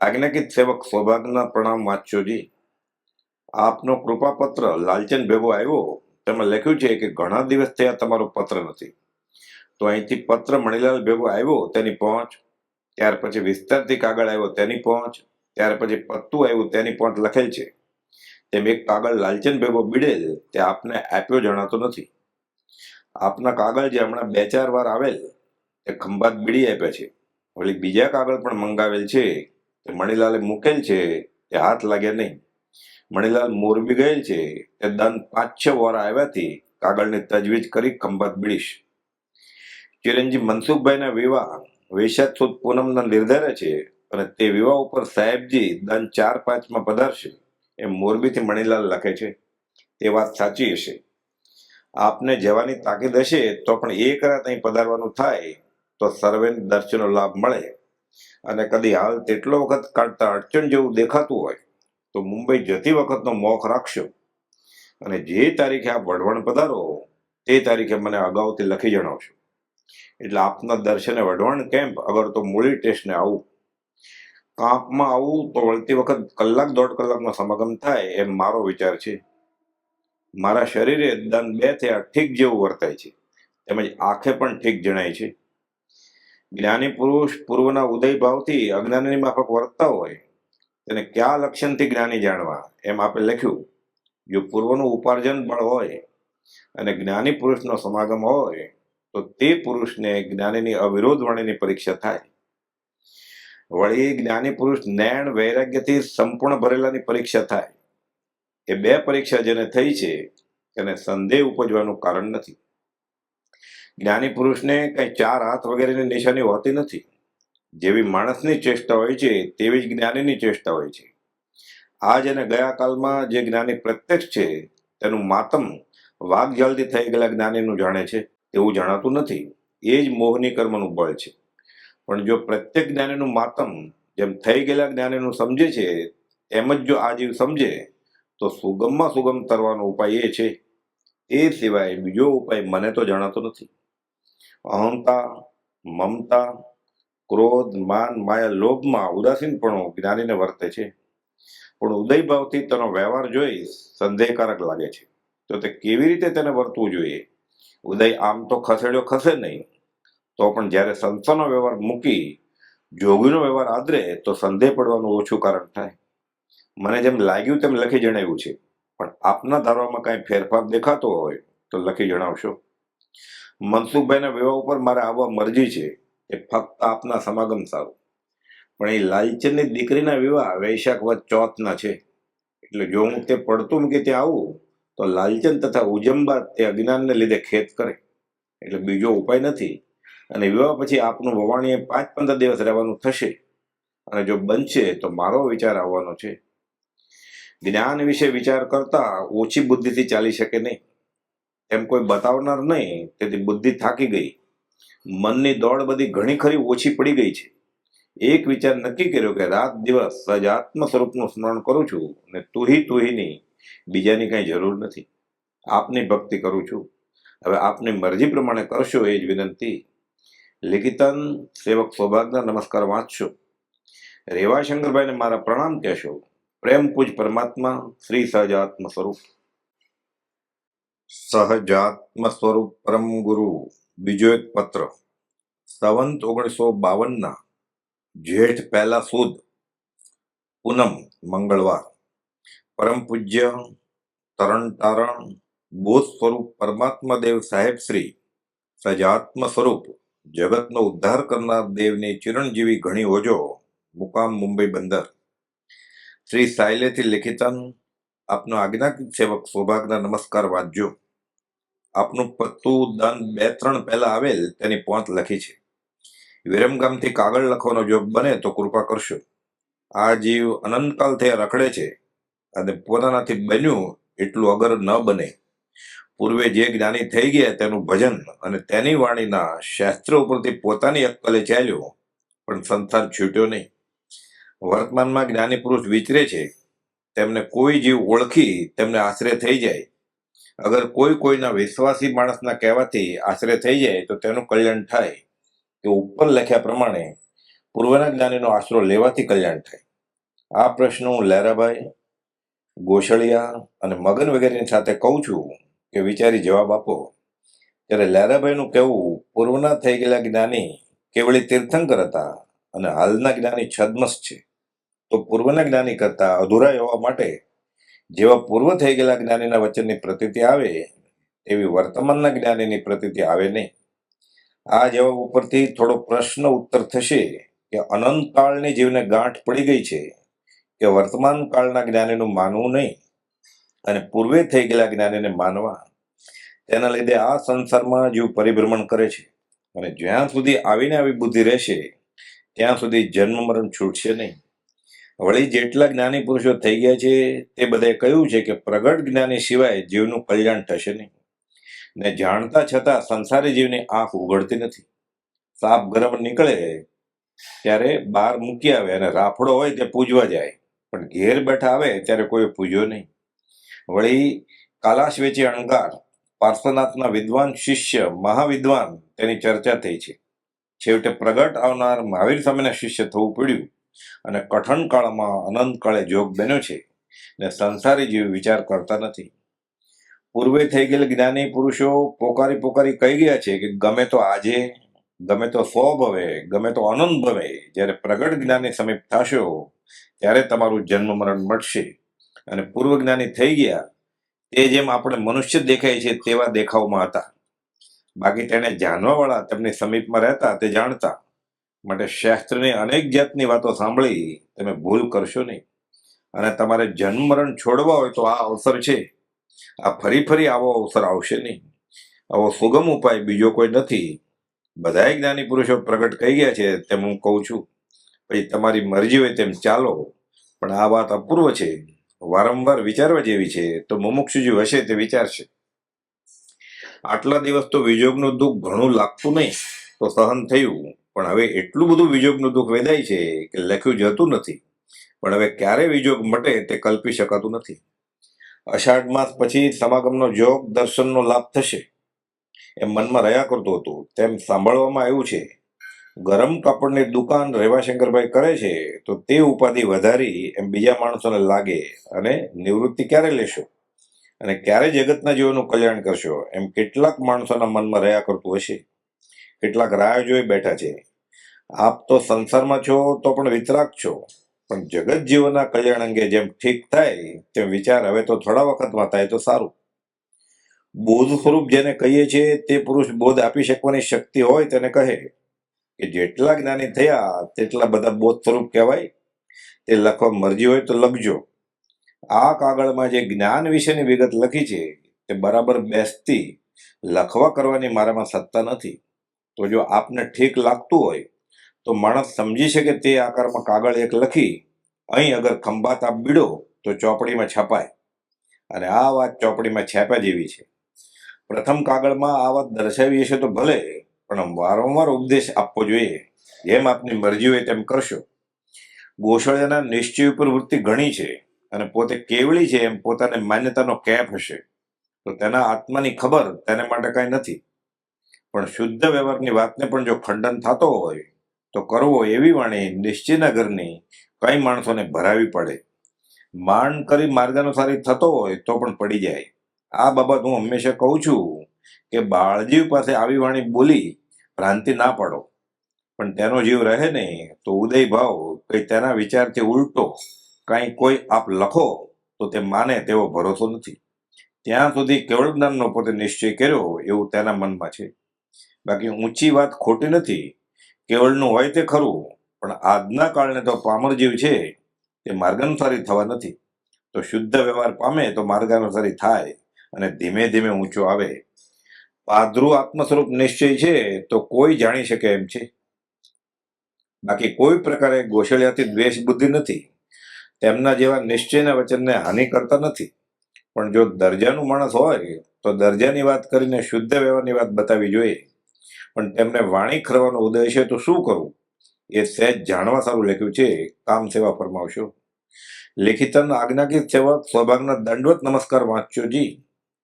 આજ્ઞાકિત સેવક સૌભાગના પ્રણામ વાંચોજી. આપનો કૃપાપત્ર લાલચંદ ભેગો આવ્યો તો તેમાં લખ્યું છે કે ઘણા દિવસ થયા તમારો પત્ર નથી. તો અહીંથી પત્ર મણીલાલ ભેગો આવ્યો તેની પહોંચ, ત્યાર પછી વિસ્તારથી કાગળ આવ્યો તેની પહોંચ, ત્યાર પછી પત્તું આવ્યું તેની પહોંચ લખેલ છે. તેમ એક કાગળ લાલચંદ ભેગો બીડેલ તે આપને આપ્યો જણાતો નથી. આપના કાગળ જે હમણાં 2-4 વાર આવેલ તે ખંભાત બીડી આપ્યા છે. વળી બીજા કાગળ પણ મંગાવેલ છે તે મણીલાલે મૂકેલ છે તે હાથ લાગ્યા નહીં. મણીલાલ મોરબી ગયેલ છે તે દન 5-6 વાર આવ્યાથી કાગળની તજવીજ કરી ખંભાત બીડીશ. ચિરંજીવ મનસુખભાઈના વિવાહ વૈશાખ સુદ પૂનમના નિર્ધારે છે અને તે વિવાહ ઉપર સાહેબજી દન 4-5 પધારશે એમ મોરબીથી મણીલાલ લખે છે. તે વાત સાચી હશે. આપને જવાની તાકીદ હશે તો પણ એક રાત અહીં પધારવાનું થાય તો સર્વેને દર્શનનો લાભ મળે. અને કદી હાલ તેટલો વખત કાઢતા અડચણ જેવું દેખાતું હોય તો મુંબઈ જતી વખતનો મોખ રાખશો અને જે તારીખે આપ વઢવાણ પધારો તે તારીખે મને અગાઉથી લખી જણાવશો. એટલે આપના દર્શને વઢવાણ કેમ્પ અગર તો મૂળી સ્ટેશને આવું. કાંપમાં આવું તો વળતી વખત 1-1.5 કલાકનો સમાગમ થાય એમ મારો વિચાર છે. મારા શરીરે દન 2 થયા ઠીક જેવું વર્તાય છે, તેમજ આંખે પણ ઠીક જણાય છે. જ્ઞાની પુરુષ પૂર્વના ઉદય ભાવથી અજ્ઞાનની માફક વર્તતા હોય તેને કયા લક્ષણથી જ્ઞાની જાણવા એમ આપે લખ્યું. જો પૂર્વનું ઉપાર્જન બળ હોય અને જ્ઞાની પુરુષનો સમાગમ હોય તો તે પુરુષને જ્ઞાનીની અવિરોધ વાણીની પરીક્ષા થાય. વળી જ્ઞાની પુરુષ નૈણ વૈરાગ્યથી સંપૂર્ણ ભરેલાની પરીક્ષા થાય. એ 2 પરીક્ષા જેને થઈ છે તેને સંદેહ ઉપજવાનું કારણ નથી. જ્ઞાની પુરુષને કઈ 4 હાથ વગેરેની નિશાની હોતી નથી. જેવી માણસની ચેષ્ટા હોય છે તેવી જ જ્ઞાનીની ચેષ્ટા હોય છે. આજ અને ગયા કાલમાં જે જ્ઞાની પ્રત્યક્ષ છે તેનું માતમ વાઘજાલથી થઈ ગયેલા જ્ઞાનીનું જાણે છે તેવું જણાતું નથી. એ જ મોહની કર્મનું બળ છે. પણ જો પ્રત્યેક જ્ઞાનીનું માતમ જેમ થઈ ગયેલા જ્ઞાનીનું સમજે છે એમ જ જો આ જીવ સમજે તો સુગમમાં સુગમ તરવાનો ઉપાય એ છે. એ સિવાય બીજો ઉપાય મને તો જણાતો નથી. અહંતા, મમતા, ક્રોધ, માન, માયા, લોભમાં ઉદાસીનપણું જ્ઞાનીને વર્તે છે. પણ ઉદય ભાવથી તેનો વ્યવહાર જોઈ સંદેહકારક લાગે છે. તો તે કેવી રીતે તેને વર્તવું જોઈએ? ઉદય આમ તો ખસેડ્યો ખસે નહીં, તો પણ જ્યારે સંતોનો વ્યવહાર મૂકી જોગીનો વ્યવહાર આદરે તો સંદેહ પડવાનું ઓછું કારણ થાય. મને જેમ લાગ્યું તેમ લખી જણાવ્યું છે, પણ આપના ધારવામાં કાંઈ ફેરફાર દેખાતો હોય તો લખી જણાવશો. મનસુખભાઈના વિવાહ ઉપર મારે આવવા મરજી છે એ ફક્ત આપના સમાગમ સારું. પણ એ લાલચંદની દીકરીના વિવાહ વૈશાખ વદ ચોથના છે. એટલે જો હું તે પડતું મૂકી ત્યાં આવું તો લાલચંદ તથા ઉજંબા તે અજ્ઞાનને લીધે ખેદ કરે. એટલે બીજો ઉપાય નથી. અને વિવાહ પછી આપનું વવાણીએ 5-15 દિવસ રહેવાનું થશે. અને જો બનશે તો મારો વિચાર આવવાનો છે. જ્ઞાન વિશે વિચાર કરતા ઓછી બુદ્ધિથી ચાલી શકે નહીં. એમ કોઈ બતાવનાર નહીં, તેથી બુદ્ધિ થાકી ગઈ. મનની દોડ બધી ઘણી ખરી ઓછી પડી ગઈ છે. એક વિચાર નક્કી કર્યો કે રાત દિવસ સજાત્મ સ્વરૂપનું સ્મરણ કરું છું અને તુહીની બીજાની કાંઈ જરૂર નથી. આપની ભક્તિ કરું છું. હવે આપની મરજી પ્રમાણે કરશો એ જ વિનંતી. લિખિતન સેવક સૌભાગ્યના નમસ્કાર વાંચશો. રેવાશંકરભાઈને મારા પ્રણામ કહેશો. પ્રેમ પૂજ પરમાત્મા શ્રી સહજાત્મ સ્વરૂપ. સહજાત્મ સ્વરૂપ પરમ ગુરુ. બીજો એક પત્ર. સંવંત 1952 જેઠ 1 સુદ પૂનમ મંગળવાર. પરમ પૂજ્ય તરણ તારણ બોધ સ્વરૂપ પરમાત્મા દેવ સાહેબ શ્રી સજાત્મ સ્વરૂપ જગતનો ઉદ્ધાર કરનાર દેવની ચિરંજીવી ઘણી ઓજો. મુકામ મુંબઈ બંદર. શ્રી સાયલેથી લિખિતન. આપનો આજ્ઞાકિત સેવક સૌભાગ્યના નમસ્કાર વાંચજો. આપનું પત્તું દન 2-3 પહેલા આવેલ તેની પહોંચ લખી છે. વિરમગામથી કાગળ લખવાનો જોગ બને તો કૃપા કરશો. આ જીવ અનંતકાલથી રખડે છે અને પોતાનાથી બન્યું એટલું અગર ન બને. પૂર્વે જે જ્ઞાની થઈ ગયા તેનું ભજન અને તેની વાણીના શાસ્ત્રો ઉપરથી પોતાની અક્કલે ચાલ્યો પણ સંસાર છૂટ્યો નહીં. વર્તમાનમાં જ્ઞાની પુરુષ વિચરે છે. તેમને કોઈ જીવ ઓળખી તેમને આશરે થઈ જાય. અગર કોઈના વિશ્વાસી માણસના કહેવાથી આશરે થઈ જાય તો તેનું કલ્યાણ થાય કે ઉપર લખ્યા પ્રમાણે પૂર્વના જ્ઞાનીનો આશરો લેવાથી કલ્યાણ થાય. આ પ્રશ્ન હું લહેરાભાઈ, ગોશળિયા અને મગન વગેરેની સાથે કહું છું કે વિચારી જવાબ આપો. ત્યારે લારાભાઈનું કહેવું, પૂર્વના થઈ ગયેલા જ્ઞાની કેવળી તીર્થંકર હતા અને હાલના જ્ઞાની છદ્મસ છે. તો પૂર્વના જ્ઞાની કરતા અધૂરા હોવા માટે જેવા પૂર્વ થઈ ગયેલા જ્ઞાનીના વચનની પ્રતીતિ આવે એવી વર્તમાનના જ્ઞાનીની પ્રતીતિ આવે નહીં. આ જવાબ ઉપરથી થોડો પ્રશ્ન ઉત્તર થશે કે અનંત કાળની જીવને ગાંઠ પડી ગઈ છે કે વર્તમાન કાળના જ્ઞાનીનું માનવું નહીં અને પૂર્વે થઈ ગયેલા જ્ઞાનીને માનવા. તેના લીધે આ સંસારમાં જીવ પરિભ્રમણ કરે છે અને જ્યાં સુધી આવીને આવી બુદ્ધિ રહેશે ત્યાં સુધી જન્મ મરણ છૂટશે નહીં. વળી જેટલા જ્ઞાની પુરુષો થઈ ગયા છે તે બધાએ કહ્યું છે કે પ્રગટ જ્ઞાની સિવાય જીવનું કલ્યાણ થશે નહીં. ને જાણતા છતાં સંસારી જીવની આંખ ઉઘડતી નથી. સાપ ગરમ નીકળે ત્યારે બહાર મૂકી આવે અને રાફડો હોય તે પૂજવા જાય, પણ ઘેર બેઠા આવે ત્યારે કોઈ પૂજ્યો નહીં. વળી કાલાશ વેચી અણગાર પાર્શ્વનાથના વિદ્વાન શિષ્ય મહાવિદ્વાન તેની ચર્ચા થઈ છે. છેવટે પ્રગટ આવનાર મહાવીર સ્વામીના શિષ્ય થવું પડ્યું અને કઠણ કાળમાં અનંત કાળે જોગ બન્યો છે ને સંસારી જીવ વિચાર કરતા નથી. પૂર્વે થઈ ગયેલા જ્ઞાની પુરુષો પોકારી પોકારી કહી ગયા છે કે ગમે તો આજે, ગમે તો 100 ભવે, ગમે તો અનંત ભવે, જ્યારે પ્રગટ જ્ઞાની સમીપ થશો ત્યારે તમારું જન્મ મરણ મળશે. અને પૂર્વ જ્ઞાની થઈ ગયા તે જેમ આપણે મનુષ્ય દેખાય છે તેવા દેખાવમાં હતા, બાકી તેને જાણવા વાળા તેમની સમીપમાં રહેતા તે જાણતા. માટે શાસ્ત્રની અનેક જાતની વાતો સાંભળી તમે ભૂલ કરશો નહીં. અને તમારે જન્મ મરણ છોડવા હોય તો આ અવસર છે. આ ફરી ફરી આવો અવસર આવશે નહીં. આવો સુગમ ઉપાય બીજો કોઈ નથી. બધાય જ્ઞાની પુરુષો પ્રગટ કહી ગયા છે તેમ હું કહું છું. પછી તમારી મરજી હોય તેમ ચાલો, પણ આ વાત અપૂર્વ છે, વારંવાર વિચારવા જેવી છે. તો મુમુક્ષુજી હશે તે વિચારશે. આટલા દિવસ તો વિયોગનું દુઃખ ઘણું લાગતું નહીં તો સહન થયું, પણ હવે એટલું બધું વિયોગનું દુઃખ વેદાય છે કે લખ્યું જતું નથી. પણ હવે ક્યારે વિયોગ મટે તે કલ્પી શકાતું નથી. અષાઢ માસ પછી સમાગમનો જોગ દર્શનનો લાભ થશે એમ મનમાં રહ્યા કરતું હતું તેમ સાંભળવામાં આવ્યું છે. ગરમ કાપડની દુકાન રેવાશંકરભાઈ કરે છે તો તે ઉપાધિ વધારી એમ બીજા માણસોને લાગે અને નિવૃત્તિ ક્યારે લેશો અને ક્યારે જગતના જીવોનું કલ્યાણ કરશો એમ કેટલાક માણસોના મનમાં રહ્યા કરતું હશે. કેટલાક રાહ જોઈ બેઠા છે. આપ તો સંસારમાં છો તો પણ વિતરાગ છો, પણ જગત જીવોના કલ્યાણ અંગે જેમ ઠીક થાય તેમ વિચાર હવે તો થોડા વખતમાં થાય તો સારું. બોધ સ્વરૂપ જેને કહીએ છીએ તે પુરુષ બોધ આપી શકવાની શક્તિ હોય તેને કહે કે જેટલા જ્ઞાની થયા તેટલા બધા બોધ સ્વરૂપ કહેવાય. તે લખવા મરજી હોય તો લખજો. આ કાગળમાં જે જ્ઞાન વિશેની વિગત લખી છે તે બરાબર બેસતી લખવા કરવાની મારામાં સત્તા નથી. તો જો આપને ઠીક લાગતું હોય તો માણસ સમજી શકે તે આકારમાં કાગળ એક લખી અહીં અગર ખંભાત આપ બીડો તો ચોપડીમાં છપાય. અને આ વાત ચોપડીમાં છાપ્યા જેવી છે. પ્રથમ કાગળમાં આ વાત દર્શાવી હશે તો ભલે, પણ વારંવાર ઉપદેશ આપવો જોઈએ. જેમ આપની મરજી હોય તેમ કરશો. ગોસળિયાના નિશ્ચય ઉપર વૃત્તિ ઘણી છે અને પોતે કેવળી છે એમ પોતાને માન્યતાનો કેપ હશે તો તેના આત્માની ખબર તેને માટે કાંઈ નથી. પણ શુદ્ધ વ્યવહારની વાતને પણ જો ખંડન થતો હોય તો કરવો એવી વાણી નિશ્ચયના ઘરની કઈ માણસોને ભરાવી પડે. માંડ કરી માર્ગાનુસારી થતો હોય તો પણ પડી જાય. આ બાબત હું હંમેશા કહું છું કે બાળજીવ પાસે આવી વાણી બોલી ભ્રાંતિ ના પડો, પણ તેનો જીવ રહે નહીં તો ઉદય ભાવ કઈ તેના વિચારથી ઉલટો કાંઈ કોઈ આપ લખો તો તે માને તેવો ભરોસો નથી. ત્યાં સુધી કેવળ જ્ઞાનનો પોતે નિશ્ચય કર્યો એવું તેના મનમાં છે. બાકી ઊંચી વાત ખોટી નથી. કેવળનું હોય તે ખરું, પણ આજના કાળને તો પામર જીવ છે તે માર્ગાનુસારી થવા નથી. તો શુદ્ધ વ્યવહાર પામે તો માર્ગાનુસારી થાય અને ધીમે ધીમે ઊંચો આવે. પાદરું આત્મ સ્વરૂપ નિશ્ચય છે તો કોઈ જાણી શકે એમ છે. બાકી કોઈ પ્રકારે ગોસળિયાથી દ્વેષ બુદ્ધિ નથી. તેમના જેવા નિશ્ચયના વચનને હાનિ કરતા નથી. પણ જો દરજાનું માણસ હોય તો દરજાની વાત કરીને શુદ્ધ વ્યવહારની વાત બતાવી જોઈએ. પણ તેમને વાણી ખરવાનો ઉદય છે તો શું કરવું એ સહેજ જાણવા સારું લખ્યું છે. કામ સેવા ફરમાવશો. લેખિતન આજ્ઞાકીત સેવક સૌભાગના દંડવત નમસ્કાર વાંચજો જી.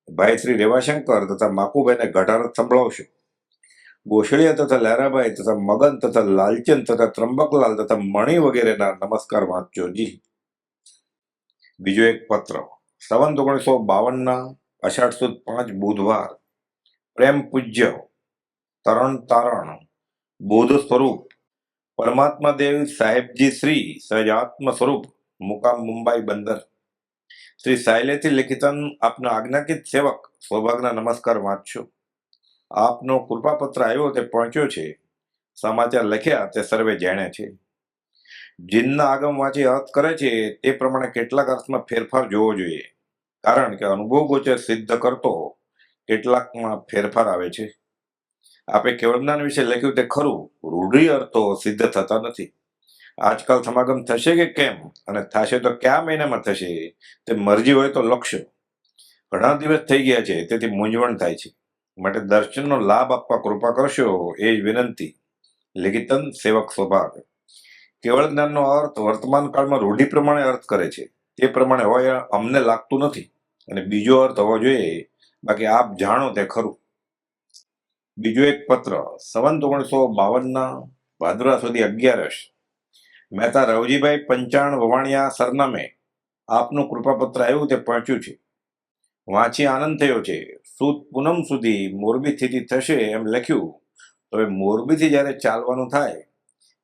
ભાઈ શ્રી રેવાશંકર તથા માકુભાઈને ઘટારત સંભળાવશો. ગોસળિયા તથા લહેરાભાઈ તથા મગન તથા લાલચંદ તથા ત્રંબકલાલ તથા મણી વગેરેના નમસ્કાર વાંચજો જી. બીજો એક પત્ર સંવંત 1952 અષાઢ સુદ 5 બુધવાર, પ્રેમ પૂજ્ય તરણ તારણ બોધ સ્વરૂપ પરમાત્મા દેવ સાહેબજી શ્રી સહજાત્મ સ્વરૂપ મુકામ મુંબઈ બંદર શ્રી સાયલેથી લિખિતન આપનો આજ્ઞાકિત સેવક સૌભાગ્યના નમસ્કાર વાંચશો. આપનો કૃપાપત્ર આવ્યો તે પહોંચ્યો છે. સમાચાર લખ્યા તે સર્વે જાણે છે. જીનના આગમ વાંચી અર્થ કરે છે તે પ્રમાણે કેટલાક અર્થમાં ફેરફાર જોવો જોઈએ, કારણ કે અનુભવ ગોચર સિદ્ધ કરતો કેટલાકમાં ફેરફાર આવે છે. આપે કેવળ જ્ઞાન વિશે લખ્યું તે ખરું, રૂઢિ અર્થો સિદ્ધ થતા નથી. આજકાલ સમાગમ થશે કે કેમ, અને થશે તો કયા મહિનામાં થશે, તે મરજી હોય તો લખશો. ઘણા દિવસ થઈ ગયા છે, તેથી મૂંઝવણ થાય છે. માટે દર્શનનો લાભ આપવા કૃપા કરશો એ જ વિનંતી. લિખિતન સેવક સ્વભાગ. કેવળ જ્ઞાનનો અર્થ વર્તમાન કાળમાં રૂઢિ પ્રમાણે અર્થ કરે છે, તે પ્રમાણે હોય અમને લાગતું નથી, અને બીજો અર્થ હોવો જોઈએ. બાકી આપ જાણો તે ખરું. બીજો એક પત્ર સંવંત 1952 ભાદરવા સુધી 11 મહેતા રવજીભાઈ પંચાણ વવાણિયા સરનામે આપનું કૃપાપત્ર આવ્યું તે પહોંચ્યું છે. વાંચી આનંદ થયો છે. સુદ પૂનમ સુધી મોરબી સ્થિતિ થશે એમ લખ્યું. તો એ મોરબીથી જ્યારે ચાલવાનું થાય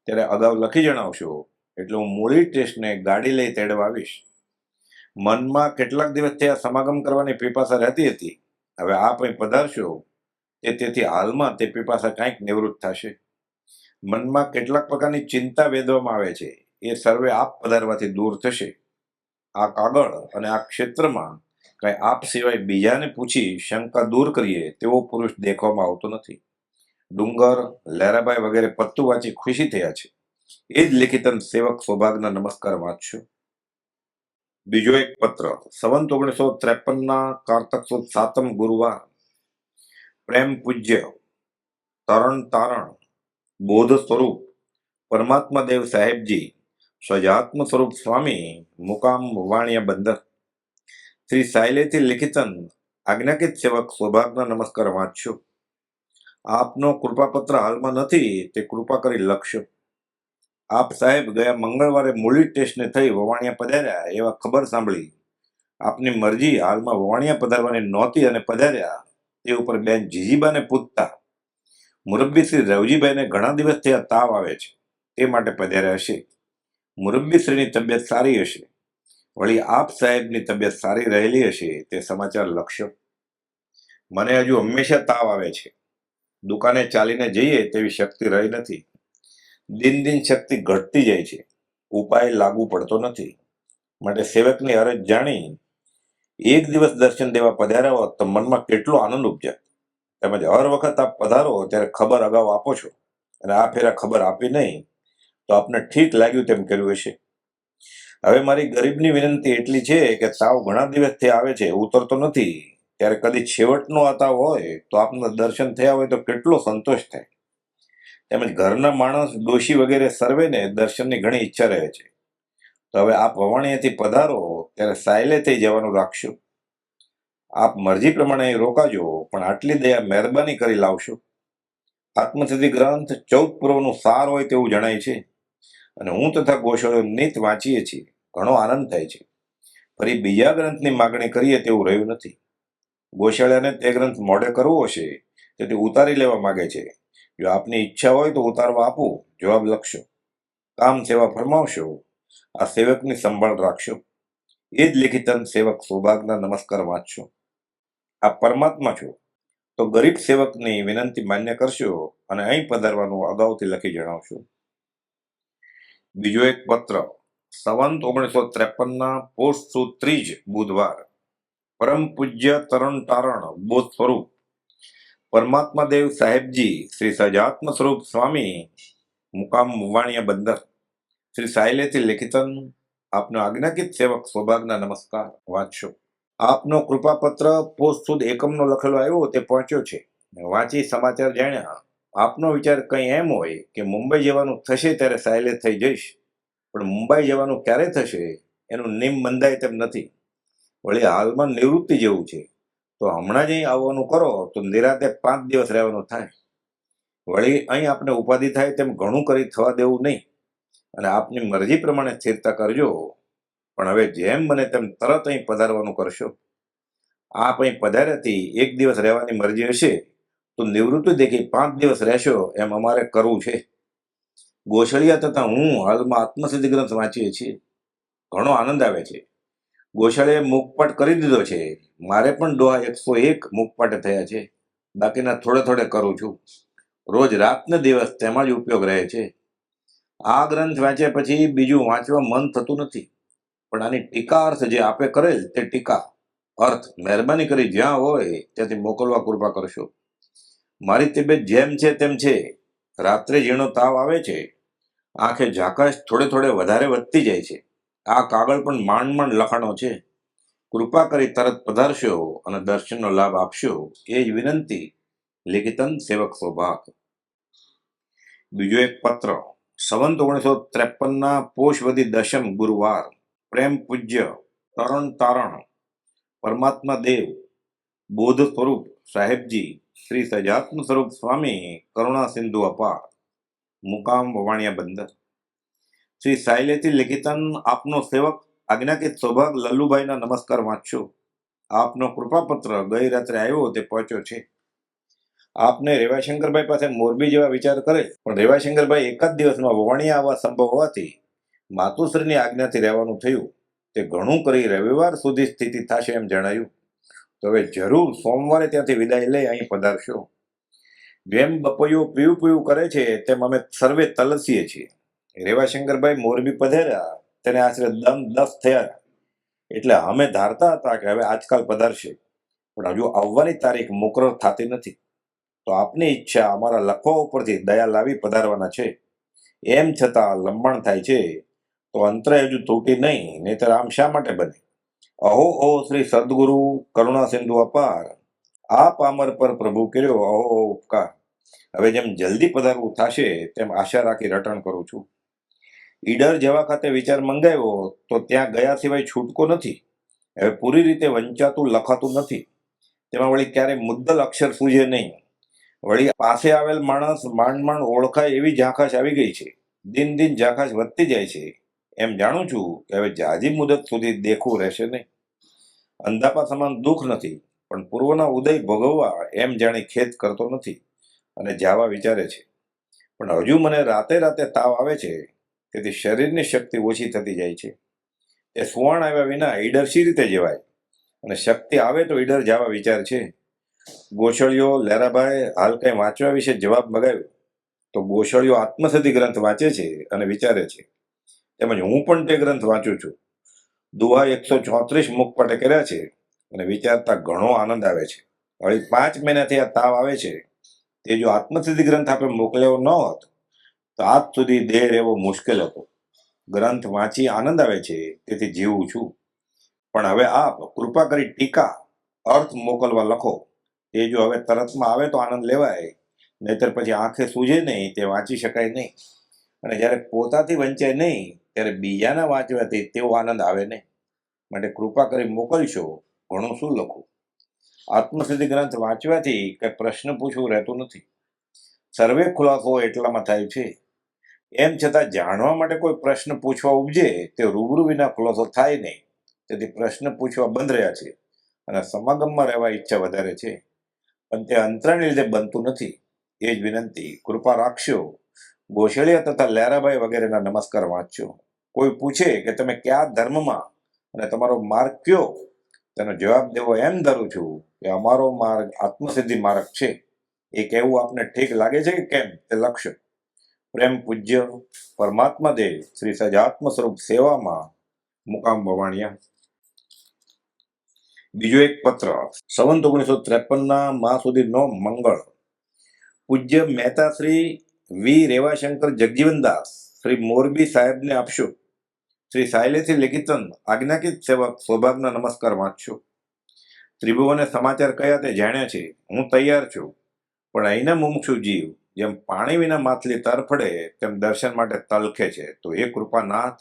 ત્યારે અગાઉ લખી જણાવશો, એટલે હું મૂળી સ્ટેશને ગાડી લઈ તેડવા આવીશ. મનમાં કેટલાક દિવસથી આ સમાગમ કરવાની પીપાસા રહેતી હતી. હવે આપ અહીં પધારશો તેથી હાલમાં તે પીપાસા કંઈક નિવૃત્ત થશે. મનમાં કેટલાક પ્રકારની ચિંતા વેદવામાં આવે છે, એ સર્વે આપ પધારવાથી દૂર થશે. આ કાગળ અને આ ક્ષેત્રમાં કઈ આપ સિવાય બીજાને પૂછી શંકા દૂર કરીએ તેવો પુરુષ દેખવામાં આવતો નથી. ડુંગર, લહેરાભાઈ વગેરે પત્તું વાંચી ખુશી થયા છે. એ જ લિખિતન સેવક સૌભાગ્યના નમસ્કાર વાંચશો. બીજો એક પત્ર સંવંત 1953 કારતક સુદ 7 ગુરુવાર, પ્રેમ પૂજ્ય તરણ તારણ બોધ સ્વરૂપ પરમાત્મા દેવ સાહેબજી સહજાત્મ સ્વરૂપ સ્વામી મુકામ વાણિયા બંદર શ્રી સાયલેથી લિખિતન આજ્ઞાકિત સેવક સૌભાગ્યના નમસ્કાર વાંચશો. આપનો કૃપાપત્ર હાલમાં નથી તે કૃપા કરી લખશો. આપ સાહેબ ગયા મંગળવારે મૂળી સ્ટેશને થઈ વવાણિયા પધાર્યા એવા ખબર સાંભળી. આપની મરજી હાલમાં વવાણિયા પધારવાની નહોતી અને પધાર્યા તે ઉપર બેન જીજીબાને પૂછતા મુરબ્બી શ્રી રવજીભાઈને ઘણા દિવસ થયા તાવ આવે છે, તે માટે પધાર્યા હશે. મુરબ્બી શ્રીની તબિયત સારી હશે. વળી આપ સાહેબની તબિયત સારી રહેલી હશે તે સમાચાર લખશો. મને હજુ હંમેશા તાવ આવે છે. દુકાને ચાલીને જઈએ તેવી શક્તિ રહી નથી. દિન દિન શક્તિ ઘટતી જાય છે. ઉપાય લાગુ પડતો નથી. માટે સેવકની અરજ જાણી એક દિવસ દર્શન દેવા પધાર્યા હોત તો મનમાં કેટલો આનંદ ઉપજે. તેમજ હર વખત આપ પધારો ત્યારે ખબર અગાઉ આપો છો, અને આ ફેરા ખબર આપી નહીં તો આપને ઠીક લાગ્યું તેમ કર્યું હશે. હવે મારી ગરીબની વિનંતી એટલી છે કે તાવ ઘણા દિવસથી આવે છે, ઉતરતો નથી. ત્યારે કદી છેવટનો આ તાવ હોય તો આપના દર્શન થયા હોય તો કેટલો સંતોષ થાય. તેમજ ઘરના માણસ, ડોશી વગેરે સર્વેને દર્શનની ઘણી ઈચ્છા રહે છે. તો હવે આપ વવાણિયાથી પધારો ત્યારે સાયલે થઈ જવાનું રાખશો. આપ મરજી પ્રમાણે અહીં રોકાજો, પણ આટલી દયા મહેરબાની કરી લાવશો. આત્મસિદ્ધિ ગ્રંથ 14 પૂર્વનું સાર હોય તેવું જણાય છે, અને હું તથા ગોશાળો નિત વાંચીએ છીએ. ઘણો આનંદ થાય છે. ફરી બીજા ગ્રંથની માગણી કરીએ તેવું રહ્યું નથી. ગોશાળાને તે ગ્રંથ મોડે કરવો હશે તેથી ઉતારી લેવા માગે છે. જો આપની ઈચ્છા હોય તો ઉતારવા આપું, જવાબ લખશો. કામ સેવા ફરમાવશો. આ સેવકની સંભાળ રાખશો. એ જ લિખિતન સેવક સૌભાગ્યના નમસ્કાર વાંચશો. આપ પરમાત્મા છો તો ગરીબ સેવકની વિનંતી માન્ય કરશો અને અહીં પધારવાનું અગાઉથી લખી જણાવશો. બીજો એક પત્ર સંવંત 1953 પોષ સુદ 30 બુધવાર, પરમ પૂજ્ય તરણ તારણ બોધ સ્વરૂપ પરમાત્મા દેવ સાહેબજી શ્રી સહજાત્મ સ્વરૂપ સ્વામી મુકામ વાણિયા બંદર શ્રી સાયલેથી લિખિતન આપનો આજ્ઞાકિત સેવક સૌભાગ્યના નમસ્કાર વાંચશો. આપનો કૃપાપત્ર પોસ્ટ સુદ 1 લખેલો આવ્યો તે પહોંચ્યો છે. વાંચી સમાચાર જાણ્યા. આપનો વિચાર કંઈ એમ હોય કે મુંબઈ જવાનું થશે ત્યારે સાયલે થઈ જઈશ, પણ મુંબઈ જવાનું ક્યારે થશે એનું નિમ બંધાય તેમ નથી. વળી હાલમાં નિવૃત્તિ જેવું છે, તો હમણાં જ અહીં આવવાનું કરો તો નિરાતે 5 દિવસ રહેવાનું થાય. વળી અહીં આપને ઉપાધિ થાય તેમ ઘણું કરી થવા દેવું નહીં, અને આપની મરજી પ્રમાણે સ્થિરતા કરજો. પણ હવે જેમ બને તેમ તરત અહીં પધારવાનું કરશો. આપ અહીં પધાર્યાથી 1 દિવસ રહેવાની મરજી હશે તો નિવૃત્તિ દેખી 5 દિવસ રહેશો એમ અમારે કરવું છે. ગોસળિયા તથા હું હાલમાં આત્મસિદ્ધિ ગ્રંથ વાંચીએ છીએ. ઘણો આનંદ આવે છે. ગોશાળે મુખપાઠ કરી દીધો છે. મારે પણ દોહા 101 મુખપાઠ થયા છે. બાકીના થોડે થોડે કરું છું. રોજ રાત ને દિવસ તેમાં જ ઉપયોગ રહે છે. આ ગ્રંથ વાંચ્યા પછી બીજું વાંચવા મન થતું નથી. પણ આની ટીકા અર્થ જે આપે કરેલ તે ટીકા અર્થ મહેરબાની કરી જ્યાં હોય ત્યાંથી મોકલવા કૃપા કરશો. મારી તબિયત જેમ છે તેમ છે. રાત્રે ઝીણો તાવ આવે છે. આંખે ઝાકશ થોડે થોડે વધારે વધતી જાય છે. આ કાગળ પણ માંડ માંડ લખાણો છે. કૃપા કરી તરત પધારશો અને દર્શનનો લાભ આપશો એ જ વિનંતી. લિખિતન સેવક સૌભાગ. બીજો એક પત્ર. સંવંત 1953 પોષવદી દશમ ગુરુવાર. પ્રેમ પૂજ્ય તરણ તારણ પરમાત્મા દેવ બોધ સ્વરૂપ સાહેબજી શ્રી સજાત્મ સ્વરૂપ સ્વામી કરુણા સિંધુ અપાર. મુકામ વવાણિયા બંદર. શ્રી સાયલેથી લિખિતન આપનો સેવક આજ્ઞાકિત સૌભાગ લલ્લુભાઈના નમસ્કાર વાંચશો. આપનો કૃપાપત્ર ગઈ રાત્રે આવ્યો તે પહોંચ્યો છે. આપને રેવાશંકરભાઈ પાસે મોરબી જેવા વિચાર કરે, પણ રેવાશંકરભાઈ એક જ દિવસમાં વવાણિયા આવવા સંભવ હોવાથી માતુશ્રીની આજ્ઞાથી રહેવાનું થયું. તે ઘણું કરી રવિવાર સુધી સ્થિતિ થશે એમ જણાયું. તો હવે જરૂર સોમવારે ત્યાંથી વિદાય લઈ અહીં પધારશો. જેમ બપૈયું પીવું પીવું કરે છે તેમ અમે સર્વે તલસીએ છીએ. રેવાશંકરભાઈ મોરબી પધાર્યા તેને આશરે 10 થયા એટલે અમે ધારતા હતા કે હવે આજકાલ પધારશે, પણ હજુ આવવાની તારીખ મુકરર થતી નથી. તો આપની ઈચ્છા અમારા લખવા ઉપરથી દયા લાવી પધારવાના છે. એમ છતાં લંબાણ થાય છે તો અંતરે હજુ તૂટી નહીં, નહીતર આમ શા માટે બને? અહો ઓ શ્રી સદગુરુ કરુણા સિંધુ અપાર. આ પામર પર પ્રભુ કર્યો અહો ઉપકાર. હવે જેમ જલ્દી પધારવું થશે તેમ આશા રાખી રટણ કરું છું. ઈડર જવા ખાતે વિચાર મંગાવ્યો તો ત્યાં ગયા સિવાય છૂટકો નથી. હવે પૂરી રીતે વંચાતું લખાતું નથી. તેમાં વળી ક્યારે મુદ્દલ અક્ષર સૂઝે નહીં. વળી પાસે આવેલ માણસ માંડ માંડ ઓળખાય એવી ઝાંખાશ આવી ગઈ છે. દિન દિન ઝાંખાશ વધતી જાય છે. એમ જાણું છું કે હવે જાજી મુદત સુધી દેખવું રહેશે નહીં. અંધાપા સમાન દુઃખ નથી, પણ પૂર્વના ઉદય ભોગવવા એમ જાણી ખેદ કરતો નથી અને જાવા વિચારે છે. પણ હજુ મને રાતે રાતે તાવ આવે છે, તેથી શરીરની શક્તિ ઓછી થતી જાય છે. એ સુવાણ આવ્યા વિના ઈડર શી રીતે જવાય? અને શક્તિ આવે તો ઈડર જવા વિચાર છે. ગોસળિયો લેરાભાઈ હાલ કંઈ વાંચવા વિશે જવાબ મગાવ્યો તો ગોસળિયો આત્મસિદ્ધિ ગ્રંથ વાંચે છે અને વિચારે છે. તેમજ હું પણ તે ગ્રંથ વાંચું છું. દુહા 134 મુખપાઠે કર્યા છે અને વિચારતા ઘણો આનંદ આવે છે. વળી 5 મહિનાથી આ તાવ આવે છે. તે જો આત્મસિદ્ધિ ગ્રંથ આપણે મોકલ્યો ન હોત તો આજ સુધી દેહ રહેવો મુશ્કેલ હતો. ગ્રંથ વાંચી આનંદ આવે છે, તેથી જીવું છું. પણ હવે આપ કૃપા કરી ટીકા અર્થ મોકલવા લખો. એ જો હવે તરતમાં આવે તો આનંદ લેવાય, નહીતર પછી આંખે સૂજે નહીં, તે વાંચી શકાય નહીં. અને જ્યારે પોતાથી વંચાય નહીં ત્યારે બીજાના વાંચવાથી તેવો આનંદ આવે નહીં. માટે કૃપા કરી મોકલશો. ઘણું શું લખું? આત્મસિદ્ધિ ગ્રંથ વાંચવાથી કંઈ પ્રશ્ન પૂછવું રહેતું નથી. સર્વે ખુલાસો એટલામાં થાય છે. એમ છતાં જાણવા માટે કોઈ પ્રશ્ન પૂછવા ઉપજે તે રૂબરૂ વિના ખુલાસો થાય નહીં. તેથી પ્રશ્ન પૂછવા બંધ રહ્યા છે અને સમાગમમાં રહેવા ઈચ્છા વધારે છે, પણ તે અંતરાને લીધે બનતું નથી. એ જ વિનંતી. કૃપા રાખશો. ગોસળિયા તથા લેરાભાઈ વગેરેના નમસ્કાર વાંચશો. કોઈ પૂછે કે તમે કયા ધર્મમાં અને તમારો માર્ગ કયો, તેનો જવાબ દેવો એમ ધરું છું કે અમારો માર્ગ આત્મસિદ્ધિ માર્ગ છે. એ કહેવું આપને ઠીક લાગે છે કે કેમ તે લખશો. પ્રેમ પૂજ્ય પરમાત્મા દેવ શ્રી સજાત્મ સ્વરૂપ સેવામાં. મુકામ વવાણિયા. બીજો એક પત્ર. સંવંત 1953 માહ સુધીનો મંગળ. પૂજ્ય મહેતા શ્રી વી રેવાશંકર જગજીવનદાસ શ્રી મોરબી સાહેબને આપશો. શ્રી સાયલેથી લિખિતન આજ્ઞાકિત સેવક સૌભાગના નમસ્કાર વાંચશો. ત્રિભુવને સમાચાર કયા તે જાણ્યા છે. હું તૈયાર છું, પણ અહીંના મુમુક્ષુ જીવ જેમ પાણી વિના માછલી તરફડે તેમ દર્શન માટે તલખે છે. તો હે કૃપાનાથ,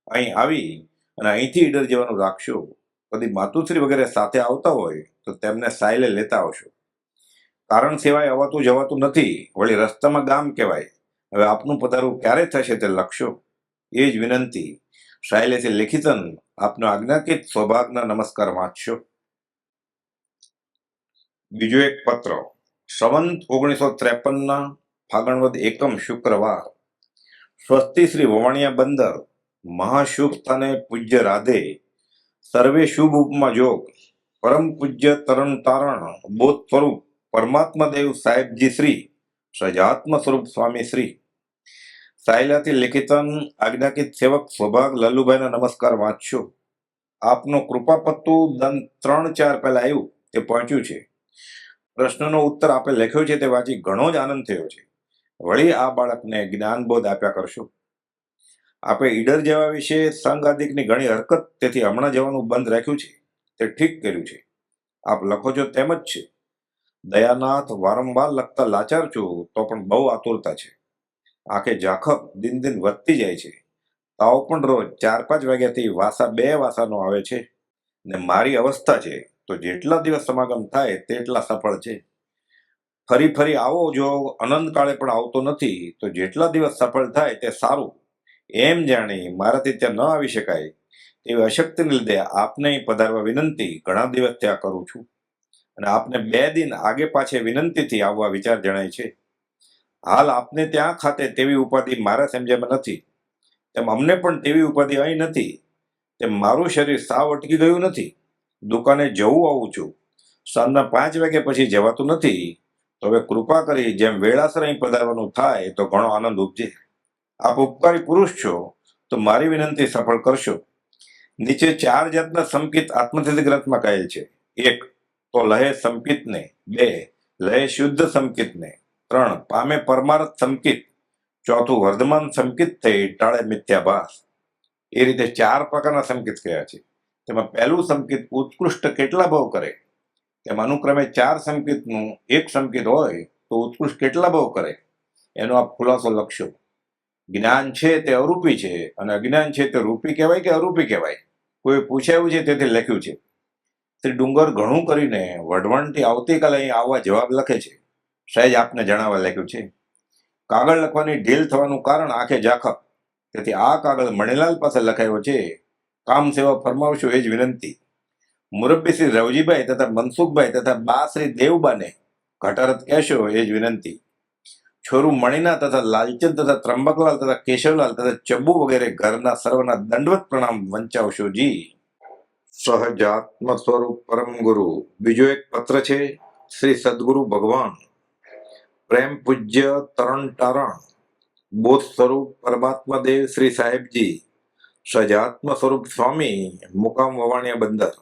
અહીં આવી અને અહીંથી ઈડર જવાનું રાખશો. કદી માતુશ્રી વગેરે સાથે આવતા હોય તો તેમને સાયલે લેતા આવશો. કારણ સિવાય અવાતું જવાતું નથી. વળી રસ્તામાં ગામ કહેવાય. હવે આપનું પધારવું ક્યારે થશે તે લખશો. એ જ વિનંતી. સાયલેથી લિખિતન આપનો આજ્ઞાકિત સૌભાગના નમસ્કાર વાંચશો. બીજો એક પત્ર સંવંત 1953 ફાગણવદ એકમ શુક્રવાર સ્વસ્તિ શ્રી વવાણિયા બંદર મહાશુભ સ્થાને પૂજ્ય રાધે સર્વે શુભ ઉપમા જોગ પરમ પૂજ્ય તરણ તારણ બોધ સ્વરૂપ પરમાત્મા દેવ સાહેબજી શ્રી સજાત્મ સ્વરૂપ સ્વામી શ્રી સાયલાથી લિખિતન આજ્ઞાકિત સેવક સૌભાગ લલ્લુભાઈના નમસ્કાર વાંચશો. આપનો કૃપાપત્તુ દન 3-4 પહેલા આવ્યું તે પહોંચ્યું છે. પ્રશ્નનો ઉત્તર આપે લખ્યો છે તે વાંચી ઘણો જ આનંદ થયો છે. વળી આ બાળકને જ્ઞાનબોધ આપ્યા કરશો. આપે ઈડર જવા વિશે સંઘ આદિકની ઘણી હરકત, તેથી હમણાં જવાનું બંધ રાખ્યું છે તે ઠીક કર્યું છે. આપ લખો છો તેમ જ છે. દયાનાથ વારંવાર લખતા લાચાર છું તો પણ બહુ આતુરતા છે. આંખે ઝાંખપ દિન દિન વધતી જાય છે. તાવ પણ રોજ 4-5 વાગ્યાથી વાસા 2 વાસાનો આવે છે ને મારી અવસ્થા છે તો જેટલા દિવસ સમાગમ થાય તેટલા સફળ છે. ફરી ફરી આવો જો અનંતકાળે પણ આવતો નથી તો જેટલા દિવસ સફળ થાય તે સારું એમ જાણી મારાથી ત્યાં ન આવી શકાય તેવી અશક્તિને લીધે આપને પધારવા વિનંતી ઘણા દિવસ ત્યાં કરું છું અને આપને 2 દિન આગે પાછે વિનંતીથી આવવા વિચાર જણાય છે. હાલ આપને ત્યાં ખાતે તેવી ઉપાધિ મારા સમજ્યામાં નથી, તેમ અમને પણ તેવી ઉપાધિ અહીં નથી. તેમ મારું શરીર સાવ અટકી ગયું નથી. દુકાને જવું આવું છું. સાંજના 5 વાગ્યા પછી જવાતું નથી. તો હવે કૃપા કરી જેમ વેળાસર અહીં પધારવાનું થાય તો ઘણો આનંદ ઉપજે. આપ ઉપકારી પુરુષ છો તો મારી વિનંતી સફળ કરશો. નીચે 4 જાતના સંકિત આત્મસિદ્ધ ગ્રંથમાં કહેલ છે. 1 તો લહે સંકિતને, 2 લહે શુદ્ધ સંકિતને, 3 પામે પરમાર્થ સંકિત, 4 વર્ધમાન સંકિત થઈ ટાળે મિથ્યાભાસ. એ રીતે 4 પ્રકારના સંકિત કયા છે. તેમાં પહેલું સંકિત ઉત્કૃષ્ટ કેટલા ભાવ કરે, તેમ અનુક્રમે 4 સંકિતનું એક સંકિત હોય તો ઉત્કૃષ્ટ કેટલા ભાવ કરે એનો આપ ખુલાસો લખશો. જ્ઞાન છે તે અરૂપી છે અને અજ્ઞાન છે તે રૂપી કહેવાય કે અરૂપી કહેવાય, કોઈ પૂછાયું છે તેથી લખ્યું છે. શ્રી ડુંગર ઘણું કરીને વઢવણથી આવતીકાલે અહીં આવવા જવાબ લખે છે. સહેજ આપને જણાવવા લખ્યું છે. કાગળ લખવાની ઢીલ થવાનું કારણ આંખે ઝાંખપ, તેથી આ કાગળ મણિલાલ પાસે લખાયો છે. કામ સેવા ફરમાવશો એ જ વિનંતી. મુરબ્બી શ્રી રવજીભાઈ તથા મનસુખભાઈ તથા બા શ્રી દેવબાને ઘટારત કહેશો એ જ વિનંતી. છોરું મણિના તથા લાલચંદ તથા ત્રંબકલાલ તથા કેશવલાલ તથા ચબ્બુ વગેરે ઘરના સર્વના દંડવત પ્રણામ વંચાવશો જી. સહજાત્મ સ્વરૂપ પરમ ગુરુ. બીજો એક પત્ર છે શ્રી સદગુરુ ભગવાન પ્રેમ પૂજ્ય તરણ તારણ બોધ સ્વરૂપ પરમાત્મા દેવ શ્રી સાહેબજી સજાત્મ સ્વરૂપ સ્વામી મુકામ વવાણિયા બંદર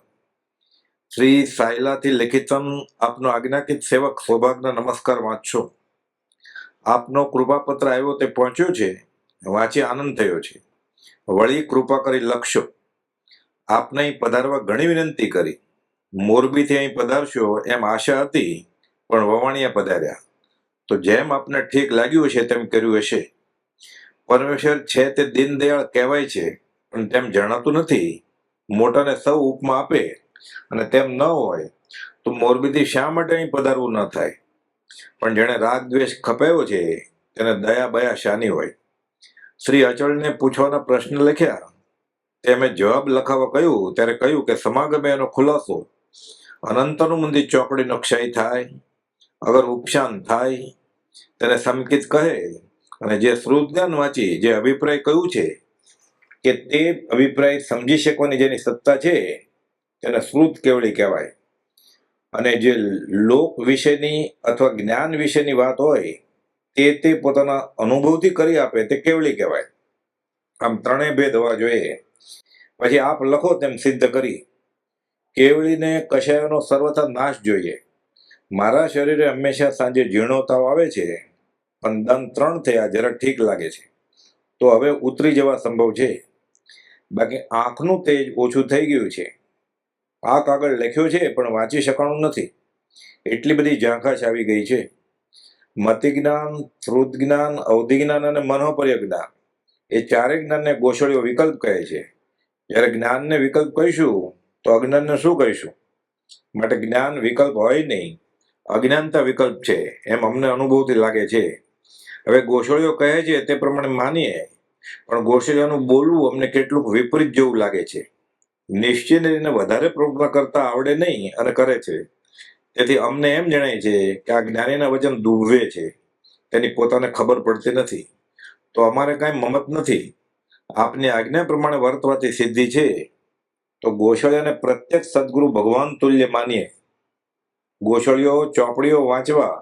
શ્રી સાયલાથી લિખિતન આપનો આજ્ઞાકિત સેવક સૌભાગના નમસ્કાર વાંચશો. આપનો કૃપાપત્ર આવ્યો તે પહોંચ્યો છે. વાંચી આનંદ થયો છે. વળી કૃપા કરી લખશો. આપને અહીં પધારવા ઘણી વિનંતી કરી. મોરબીથી અહીં પધારશો એમ આશા હતી, પણ વવાણિયા પધાર્યા તો જેમ આપને ઠીક લાગ્યું હશે તેમ કર્યું હશે. પરમેશ્વર છે તે દીનદયાળ કહેવાય છે, પણ તેમ જણાતું નથી. મોટાને સૌ ઉપમા આપે અને તેમ ન હોય તો મોરબીથી શા માટે અહીં પધારવું ન થાય. પણ જેણે રાગ દ્વેષ ખપાયો છે તેને દયા બયા શાની હોય. શ્રી અચળને પૂછવાના પ્રશ્ન લખ્યા તેમે જવાબ લખાવવા કહ્યું ત્યારે કહ્યું કે સમાગમે એનો ખુલાસો અનંતનુમંદી ચોકડીનો ક્ષય થાય, અગર ઉપશાન થાય તેને સંકિત કહે, અને જે શ્રુત જ્ઞાન વાંચી જે અભિપ્રાય કહ્યું છે કે તે અભિપ્રાય સમજી શકવાની જેની સત્તા છે તેને શ્રુત કેવળી કહેવાય. અને જે લોક વિશેની અથવા જ્ઞાન વિશેની વાત હોય તે પોતાના અનુભવથી કરી આપે તે કેવળી કહેવાય. આમ ત્રણેય ભેદ હોવા જોઈએ. પછી આપ લખો તેમ સિદ્ધ કરી. કેવળીને કશાયોનો સર્વથા નાશ જોઈએ. મારા શરીરે હંમેશા સાંજે ઝીણો તાવ આવે છે, પણ દન 3 થયા જરા ઠીક લાગે છે, તો હવે ઉતરી જવા સંભવ છે. બાકી આંખનું તેજ ઓછું થઈ ગયું છે. આ કાગળ લખ્યો છે પણ વાંચી શકાણું નથી, એટલી બધી ઝાંખાશ આવી ગઈ છે. મતિ જ્ઞાન, શ્રુત જ્ઞાન, અવધિ જ્ઞાન અને મનોપર્ય જ્ઞાન એ 4 જ્ઞાનને ગોસળીઓ વિકલ્પ કહે છે. જ્યારે જ્ઞાનને વિકલ્પ કહીશું તો અજ્ઞાનને શું કહીશું? માટે જ્ઞાન વિકલ્પ હોય નહીં, અજ્ઞાનતા વિકલ્પ છે એમ અમને અનુભવથી લાગે છે. હવે ગોસળીઓ કહે છે તે પ્રમાણે માનીએ, પણ ગોસળીઓનું બોલવું અમને કેટલુંક વિપરીત જેવું લાગે છે. નિશ્ચિત એને વધારે પ્રશ્ન કરતા આવડે નહીં અને કરે છે. તેથી અમને એમ જણાય છે કે આ જ્ઞાનીના વચન દુભવે છે, તેની પોતાને ખબર પડતી નથી. તો અમારે કાંઈ મમત નથી. આપની આજ્ઞા પ્રમાણે વર્તવાથી સિદ્ધિ છે. તો ગોસળિયાને પ્રત્યક્ષ સદગુરુ ભગવાન તુલ્ય માનીએ. ગોસળીઓ ચોપડીઓ વાંચવા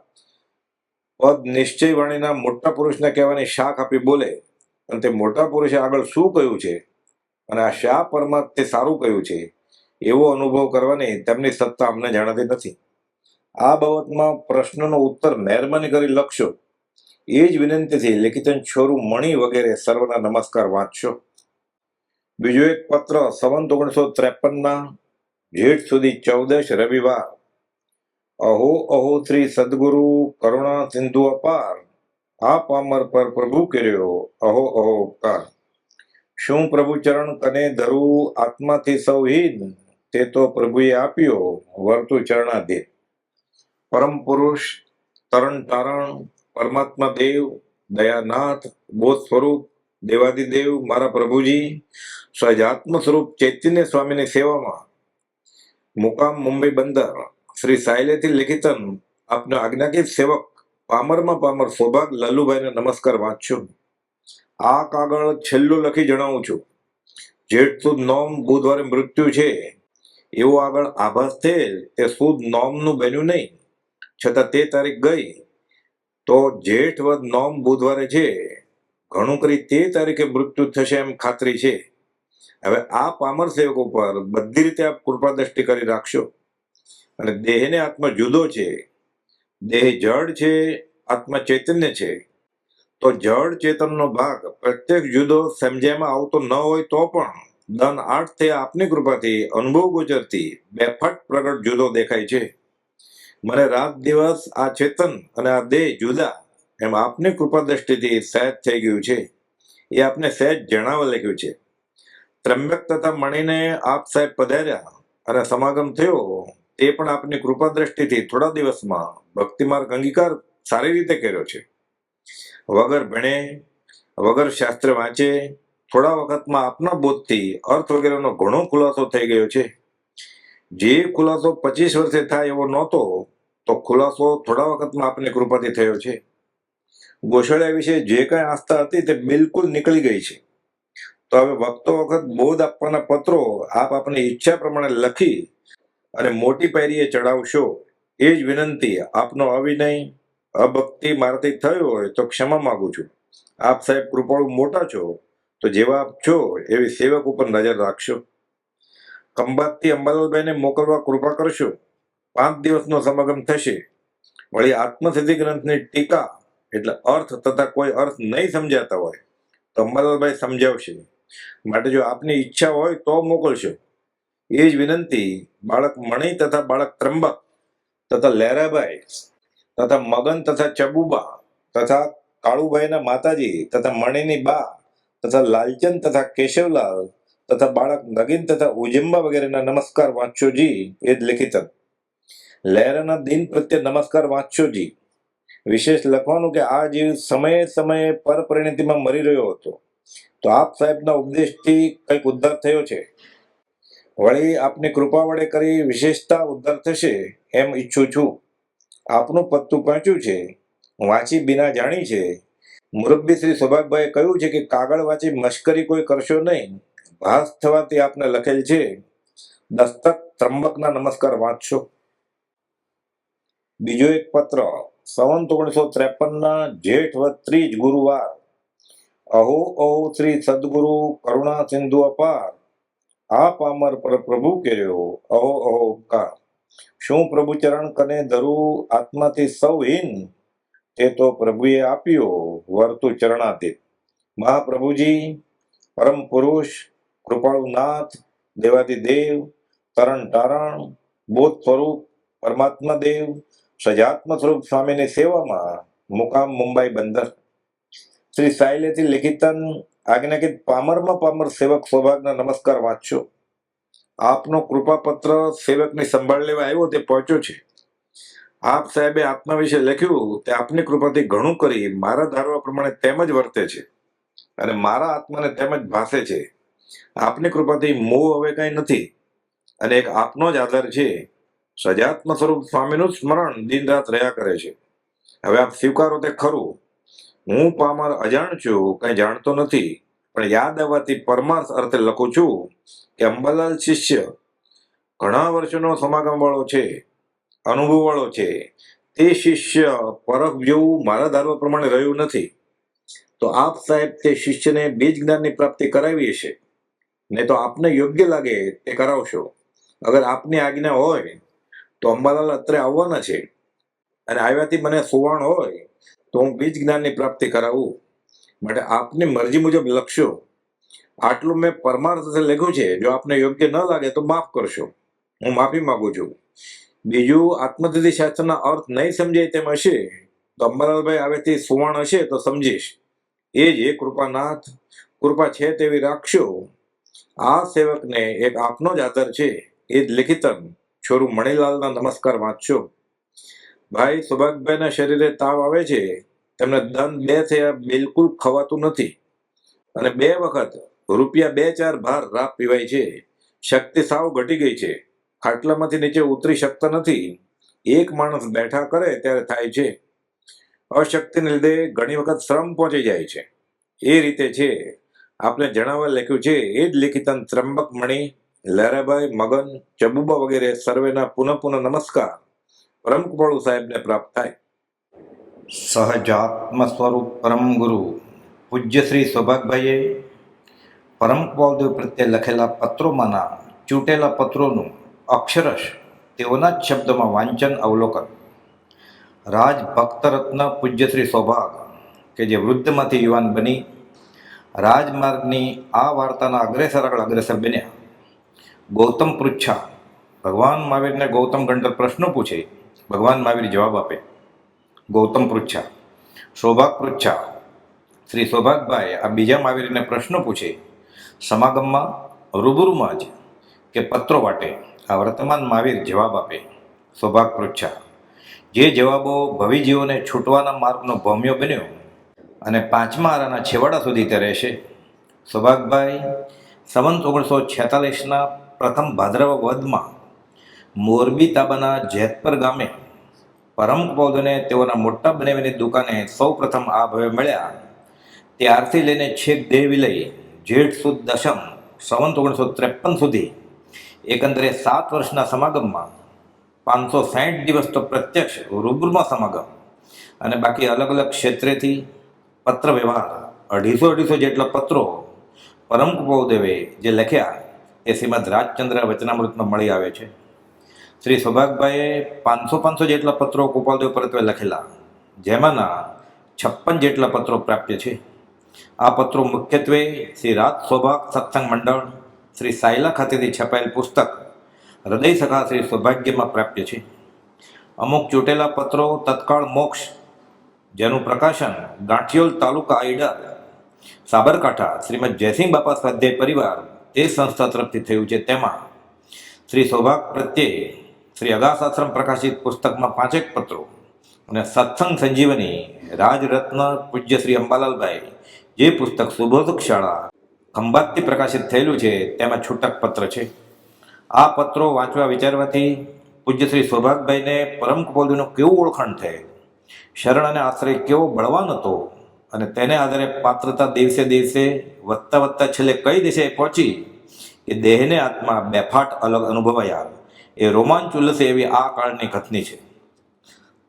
પદ નિશ્ચય વાણીના મોટા પુરુષને કહેવાની શાખ આપી બોલે, અને તે મોટા પુરુષે આગળ શું કહ્યું છે અને આ શા પરમાર્થથી સારું કહ્યું છે એવો અનુભવ કરવાની તેમની સત્તા અમને જણાતી નથી. આ બાબતમાં પ્રશ્નનો ઉત્તર મહેરબાની કરી લખશો, એ જ વિનંતીથી લિખિતન છોરું મણી વગેરે સર્વના નમસ્કાર વાંચશો. બીજો એક પત્ર સંવંત 1953 જેઠ સુધી 14 રવિવાર. અહો અહો શ્રી સદગુરુ કરુણા સિંધુ અપાર, આ પામર પર પ્રભુ કર્યો અહો અહો ઉપકાર. શું પ્રભુ ચરણ કને ધરું આત્માથી સૌહીન, તે તો પ્રભુએ આપ્યો વર્તુ ચરણાધીન. પરમ પુરુષ તરણ તારણ પરમાત્મા દેવ દયાનાથ બોધ સ્વરૂપ દેવાદિદેવ મારા પ્રભુજી સહજાત્મ સ્વરૂપ ચૈતન્ય સ્વામીની સેવામાં મુકામ મુંબઈ બંદર શ્રી સાયલેથી લિખિતન આપનો આજ્ઞાકીત સેવક પામરમાં પામર સૌભાગ લલ્લુભાઈને નમસ્કાર વાંચશું. આ કાગળ છેલ્લું લખી જણાવું છું. જેઠ સુદ 9 બુધવારે મૃત્યુ છે એવો આગળ આભાસ થયેલ તે સુદ 9નું બન્યું નહીં, છતાં તે તારીખ ગઈ તો જેઠ વદ 9 બુધવારે છે. ઘણું કરી તે તારીખે મૃત્યુ થશે એમ ખાતરી છે. હવે આ પામર સેવક ઉપર બધી રીતે આપ કૃપા દ્રષ્ટિ કરી રાખશો. અને દેહને આત્મા જુદો છે, દેહ જડ છે, આત્મા ચૈતન્ય છે. તો જડ ચેતનનો ભાગ પ્રત્યેક જુદો સમજ્યામાં આવતો ન હોય તો પણ દન 8 થી આપની કૃપાથી અનુભવ ગોચરથી બેફાટ પ્રગટ જુદો દેખાય છે. મને રાત દિવસ આ ચેતન અને આ દેહ જુદા એમ આપની કૃપા દ્રષ્ટિથી સહેજ થઈ ગયું છે. એ આપને સહેજ જણાવવા લખ્યું છે. ત્રંબક તથા મણીને આપ સાહેબ પધાર્યા અને સમાગમ થયો તે પણ આપની કૃપા દ્રષ્ટિથી થોડા દિવસમાં ભક્તિ માર્ગ અંગીકાર સારી રીતે કર્યો છે. વગર ભણે વગર શાસ્ત્ર વાંચે થોડા વખતમાં આપના બોધથી અર્થ વગેરેનો ઘણો ખુલાસો થઈ ગયો છે. જે ખુલાસો 25 વર્ષે થાય એવો નહોતો, તો ખુલાસો થોડા વખતમાં આપની કૃપાથી થયો છે. ગોસળિયા વિશે જે કાંઈ આસ્થા હતી તે બિલકુલ નીકળી ગઈ છે. તો હવે વખતો વખત બોધ આપવાના પત્રો આપ આપની ઈચ્છા પ્રમાણે લખી અને મોટી પાયરીએ ચડાવશો, એ જ વિનંતી. આપનો અવિનય અભક્તિ મારાથી થયો હોય તો ક્ષમા માંગુ છું. આપ સાહેબ કૃપાળુ મોટા છો, તો જેવા આપ છો એવી સેવક ઉપર નજર રાખશો. ખંભાતથી અંબાલાલભાઈને મોકલવા કૃપા કરશો. 5 દિવસનો સમાગમ થશે. વળી આત્મસિદ્ધિ ગ્રંથની ટીકા એટલે અર્થ તથા કોઈ અર્થ નહીં સમજાતા હોય તો અંબાલાલભાઈ સમજાવશે. માટે જો આપની ઈચ્છા હોય તો મોકલશો. એ જ વિનંતી. બાળક મણી તથા બાળક ત્રંબક તથા લહેરાભાઈ તથા મગન તથા ચબુબા તથા કાળુભાઈના માતાજી તથા મણીની બા તથા લાલચંદ તથા કેશવલાલ તથા બાળક નગીન તથા ઉજંબા વગેરેના નમસ્કાર વાંચોજી. એ જ લિખિતન. લહેરાના દિન પ્રત્યે નમસ્કાર વાંચોજી. વિશેષ લખવાનું કે આ જીવ સમયે સમયે પરપરિણતિમાં મરી રહ્યો હતો, તો આપ સાહેબના ઉપદેશથી કંઈક ઉદ્ધાર થયો છે. વળી આપની કૃપા વડે કરી વિશેષતા ઉદ્ધાર થશે એમ ઈચ્છું છું. આપનું પત્તું પહોંચ્યું છે, વાંચી બિના જાણી છે. મુરબ્બી શ્રી સૌભાગભાઈએ કહ્યું છે કે કાગળ વાંચી મશ્કરી કોઈ કરશો નહીં. ભાસ થવાથી આપને લખેલ છે. દસ્તક ત્રંબકના નમસ્કાર વાંચશો. બીજો એક પત્ર સંવંત 1953 જેઠ વદ 30 ગુરુવાર. અહો અહો શ્રી સદગુરુ કરુણા સિંધુ અપાર, આ પામર પર પ્રભુ કર્યો અહો અહો ઉપકાર. શું પ્રભુ ચરણ કને ધરું આત્માથી સૌહીન, તે તો પ્રભુએ આપ્યો વર્તુ ચરણાધીન. મહાપ્રભુજી પરમ પુરુષ કૃપાળુનાથ દેવાદિદેવ તરણ તારણ બોધ સ્વરૂપ પરમાત્મા દેવ સજાત્મ સ્વરૂપ સ્વામીની સેવામાં મુકામ મુંબઈ બંદર શ્રી સાયલેથી લિખિતન આજ્ઞાકીત પામરમાં પામર સેવક સૌભાગના નમસ્કાર વાંચશો. આપનો કૃપાપત્ર સેવકની સંભાળ લેવા આવ્યો તે પહોંચ્યો છે. આપ સાહેબે આત્મા વિશે લખ્યું તે આપની કૃપાથી ઘણું કરી મારા ધારવા પ્રમાણે તેમ જ વર્તે છે અને મારા આત્માને તેમ જ ભાસે છે. આપની કૃપાથી મોહ હવે કંઈ નથી અને એક આપનો જ આધાર છે. સજાત્મ સ્વરૂપ સ્વામીનું સ્મરણ દિન રાત રહ્યા કરે છે. હવે આપ સ્વીકારો તે ખરું. હું પામર અજાણ છું, કઈ જાણતો નથી, પણ યાદ આવવાથી પરમાર્થ અર્થે લખું છું કે અંબાલાલ શિષ્ય ઘણા વર્ષોનો સમાગમ વાળો છે, અનુભવ વાળો છે. તે શિષ્ય પરખ જેવું મારા ધારવા પ્રમાણે રહ્યું નથી. તો આપ સાહેબ તે શિષ્યને બીજ જ્ઞાનની પ્રાપ્તિ કરાવી હશે, ને તો આપને યોગ્ય લાગે તે કરાવશો. અગર આપની આજ્ઞા હોય તો અંબાલાલ અત્રે આવવાના છે, અને આવ્યાથી મને સુવાણ હોય તો હું બીજ જ્ઞાનની પ્રાપ્તિ કરાવું. માટે આપની મરજી મુજબ લખશો. આટલું મેં પરમાર્થ લખ્યું છે. જો આપને યોગ્ય ન લાગે તો માફ કરશો, હું માફી માંગુ છું. બીજું, આત્મસિદ્ધિ શાસ્ત્રના અર્થ નહીં સમજાય તેમ હશે તો અંબાલાલભાઈ આવેથી સુવાણ હશે તો સમજીશ. એ જ એ કૃપાનાથ, કૃપા છે તેવી રાખશો. આ સેવકને એક આપનો જ આધાર છે, એ જ લિખિતમ છોરું મણીલાલના નમસ્કાર વાંચશો. ભાઈ સૌભાગભાઈના શરીરે તાવ આવે છે. તેમને દંત 2 થયા બિલકુલ ખવાતું નથી, અને 2 વખત રૂપિયા 2-4 ભાર રાપ પીવાય છે. શક્તિ સાવ ઘટી ગઈ છે. ખાટલામાંથી નીચે ઉતરી શકતા નથી. એક માણસ બેઠા કરે ત્યારે થાય છે. અશક્તિને લીધે ઘણી વખત શ્રમ પહોંચી જાય છે. એ રીતે છે. આપને જણાવવા લખ્યું છે એ જ લિખિતન ત્રંબક મણી, લહેરાભાઈ, મગન, ચબુબા વગેરે સર્વેના પુનઃ નમસ્કાર પરમ કૃપાળુ સાહેબને પ્રાપ્ત થાય. સહજાત્મ સ્વરૂપ પરમ ગુરુ પૂજ્ય શ્રી સૌભાગભાઈએ પરમ કૃપાળુદેવ પ્રત્યે લખેલા પત્રોમાંના ચૂંટેલા પત્રોનું અક્ષરશ તેઓના જ શબ્દોમાં વાંચન અવલોકન. રાજ ભક્તરત્ન પૂજ્ય શ્રી સૌભાગ કે જે વૃદ્ધમાંથી યુવાન બની રાજમાર્ગની આ વાર્તાના અગ્રેસર બન્યા. ગૌતમ પૃચ્છા, ભગવાન મહાવીરને ગૌતમ ગંડર પ્રશ્નો પૂછે, ભગવાન મહાવીર જવાબ આપે. ગૌતમ પૃચ્છા. સૌભાગ પૃચ્છા, શ્રી સૌભાગભાઈ આ બીજા મહાવીરને પ્રશ્નો પૂછે, સમાગમમાં રૂબરૂમાં જ કે પત્રો વાટે આ વર્તમાન મહાવીર જવાબ આપે. સૌભાગ પૃચ્છા. જે જવાબો ભવિજીવોને છૂટવાના માર્ગનો ભમ્યો બન્યો અને 5મા આરાના છેવાડા સુધી તે રહેશે. સૌભાગભાઈ સંવંત 1946ના પ્રથમ ભાદરવા વદમાં મોરબી તાબાના જેતપર ગામે પરમ કૃપાળુને તેઓના મોટા બનાવીની દુકાને સૌ પ્રથમ આ ભવે મળ્યા. ત્યારથી લઈને છેક દેહ વિલય જેઠ સુદ દશમ સંવંત 1953 સુધી એકંદરે 7 વર્ષના સમાગમમાં 560 દિવસ તો પ્રત્યક્ષ રૂબરૂમાં સમાગમ, અને બાકી અલગ અલગ ક્ષેત્રેથી પત્ર વ્યવહાર 250 જેટલા પત્રો પરમ કૃપાળુદેવે જે લખ્યા એ શ્રીમદ રાજચંદ્ર વચનામૃતમાં મળી આવે છે. શ્રી સૌભાગભાઈએ 500 જેટલા પત્રો કૃપાળુદેવ પરત્વે લખેલા, જેમાંના 56 જેટલા પત્રો પ્રાપ્ય છે. આ પત્રો મુખ્યત્વે શ્રી રાજ સૌભાગ સત્સંગ મંડળ શ્રી સાયલા ખાતેથી છપાયેલ પુસ્તક હૃદય સખા શ્રી સૌભાગ્યમાં પ્રાપ્ય છે. અમુક ચૂંટેલા પત્રો તત્કાળ મોક્ષ, જેનું પ્રકાશન ગાંઠિયોલ તાલુકા આઈડા સાબરકાંઠા શ્રીમદ જયસિંહ બાપા સ્વાધ્યાય પરિવાર તે સંસ્થા તરફથી થયું છે. તેમાં શ્રી સૌભાગ પ્રત્યે શ્રી અગાસાશ્રમ પ્રકાશિત પુસ્તકમાં 5 પત્રો અને સત્સંગ સંજીવની રાજરત્ન પૂજ્ય શ્રી અંબાલાલભાઈ જે પુસ્તક સુબોધક શાળા ખંભાતથી પ્રકાશિત થયેલું છે તેમાં છૂટક પત્ર છે. આ પત્રો વાંચવા વિચારવાથી પૂજ્ય શ્રી સૌભાગભાઈને પરમ કૃપાળુનું કેવું ઓળખાણ થયેલ, શરણ અને આશ્રય કેવો બળવાન હતો, અને તેને આધારે પાત્રતા દિવસે દિવસે વધતા છેલ્લે કઈ દિશાએ પહોંચી કે દેહને આત્મા બેફાટ અલગ અનુભવાયા, એ રોમાંચ ઉલ્લસે એવી આ કાળની ઘટની છે.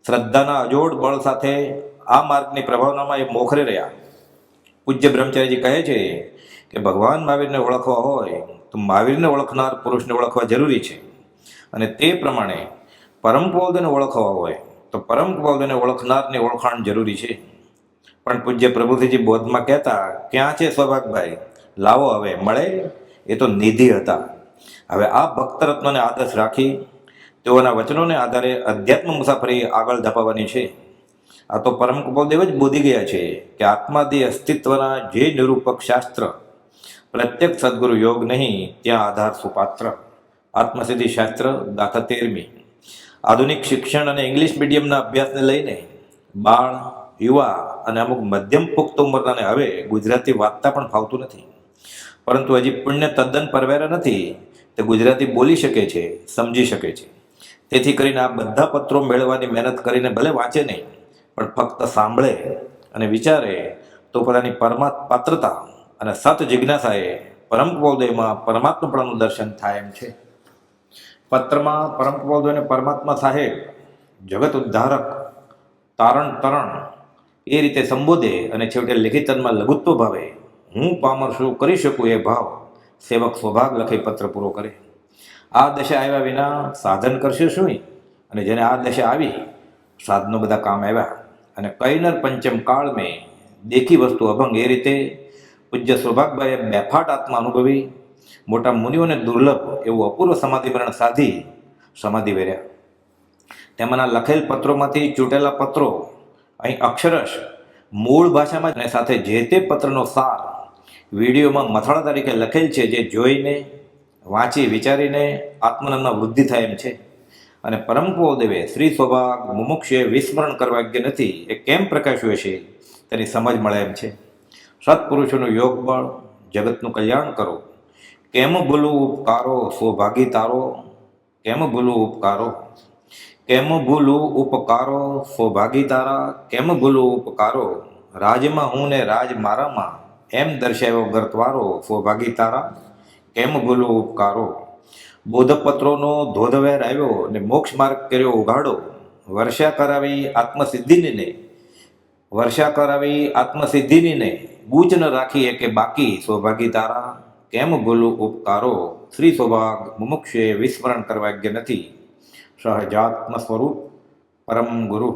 શ્રદ્ધાના અજોડ બળ સાથે આ માર્ગની પ્રભાવનામાં એ મોખરે રહ્યા. પૂજ્ય બ્રહ્મચારીજી કહે છે કે ભગવાન મહાવીરને ઓળખવા હોય તો મહાવીરને ઓળખનાર પુરુષને ઓળખવા જરૂરી છે, અને તે પ્રમાણે પરમ કૃપાળુને ઓળખવા હોય તો પરમ કૃપાળુને ઓળખનારની ઓળખાણ જરૂરી છે. પણ પૂજ્ય પ્રભુજીજી બોધમાં કહેતા, ક્યાં છે સૌભાગભાઈ, લાવો હવે મળે, એ તો નિધિ હતા. હવે આ ભક્તરત્નોને આદર્શ રાખી તેઓના વચનોને આધારે અધ્યાત્મ મુસાફરી આગળ ધપાવવાની છે. આ તો પરમ કૃપાળુદેવ જ બોધી ગયા છે કે આત્માદિ અસ્તિત્વના જે નિરૂપક શાસ્ત્ર પ્રત્યક્ષ સદગુરુ યોગ નહીં ત્યાં આધાર સુપાત્ર. આત્મસિદ્ધિ શાસ્ત્ર દાખલા 13મી. આધુનિક શિક્ષણ અને ઇંગ્લિશ મીડિયમના અભ્યાસને લઈને બાળ, યુવા અને અમુક મધ્યમ પુખ્ત ઉંમરનાને હવે ગુજરાતી વાંચતા પણ ફાવતું નથી, પરંતુ હજી પુણ્ય તદ્દન પરવેરા નથી તે ગુજરાતી બોલી શકે છે, સમજી શકે છે. તેથી કરીને આ બધા પત્રો મેળવવાની મહેનત કરીને ભલે વાંચે નહીં, પણ ફક્ત સાંભળે અને વિચારે તો પોતાની પાત્રતા અને સત જિજ્ઞાસાએ પરમ કૃપાળુમાં પરમાત્માપણાનું દર્શન થાય એમ છે. પત્રમાં પરમ કૃપાળુ અને પરમાત્મા સાહેબ જગત ઉદ્ધારક તારણ તરણ એ રીતે સંબોધે અને છેવટે લિખિતનમાં લઘુત્વ ભાવે હું પામર શું કરી શકું એ ભાવ સેવક સ્વભાગ લખી પત્ર પૂરો કરે. આ દશા આવ્યા વિના સાધન કરશે શું? અને જેને આ દશા આવી સાધનો બધા કામ આવ્યા અને કૈનર પંચમ કાળ મેં દેખી વસ્તુ અભંગ એ રીતે પૂજ્ય સૌભાગભાઈએ બેફાટ આત્મા અનુભવી મોટા મુનિઓને દુર્લભ એવું અપૂર્વ સમાધિમરણ સાધી સમાધિ વેર્યા. તેમાંના લખેલ પત્રોમાંથી ચૂંટેલા પત્રો અહીં અક્ષરશ મૂળ ભાષામાં અને સાથે જે તે પત્રનો સાર વિડીયોમાં મથાળા તરીકે લખેલ છે, જે જોઈને વાંચી વિચારીને આત્મનંદમાં વૃદ્ધિ થાય એમ છે. અને પરમ કૃપાળુદેવે શ્રી સૌભાગ મુમુક્ષે વિસ્મરણ કરવા યોગ્ય નથી એ કેમ પ્રકાશ્યું છે તેની સમજ મળે એમ છે. સત્પુરુષોનું યોગ બળ જગતનું કલ્યાણ કરો, કેમ ભૂલું ઉપકારો સૌભાગી તારો, કેમ ભૂલું ઉપકારો, કેમ ભૂલું ઉપકારો સૌભાગી તારા, કેમ ભૂલું ઉપકારો રાજમાં હું ને રાજ મારામાં, એમ દર્શાવ્યો ગર્તવારો સૌભાગી તારા, કેમ ભૂલું ઉપકારો. બોધપત્રોનો ધોધવેર આવ્યો ને મોક્ષ માર્ગ કર્યો ઉઘાડો, વર્ષા કરાવી આત્મસિદ્ધિની બૂચ ન રાખી કે બાકી સૌભાગી તારા, કેમ ભૂલું ઉપકારો. શ્રી સૌભાગ મુમુક્ષે વિસ્મરણ કરવા યોગ્ય નથી. સહજાત્મ સ્વરૂપ પરમ ગુરુ.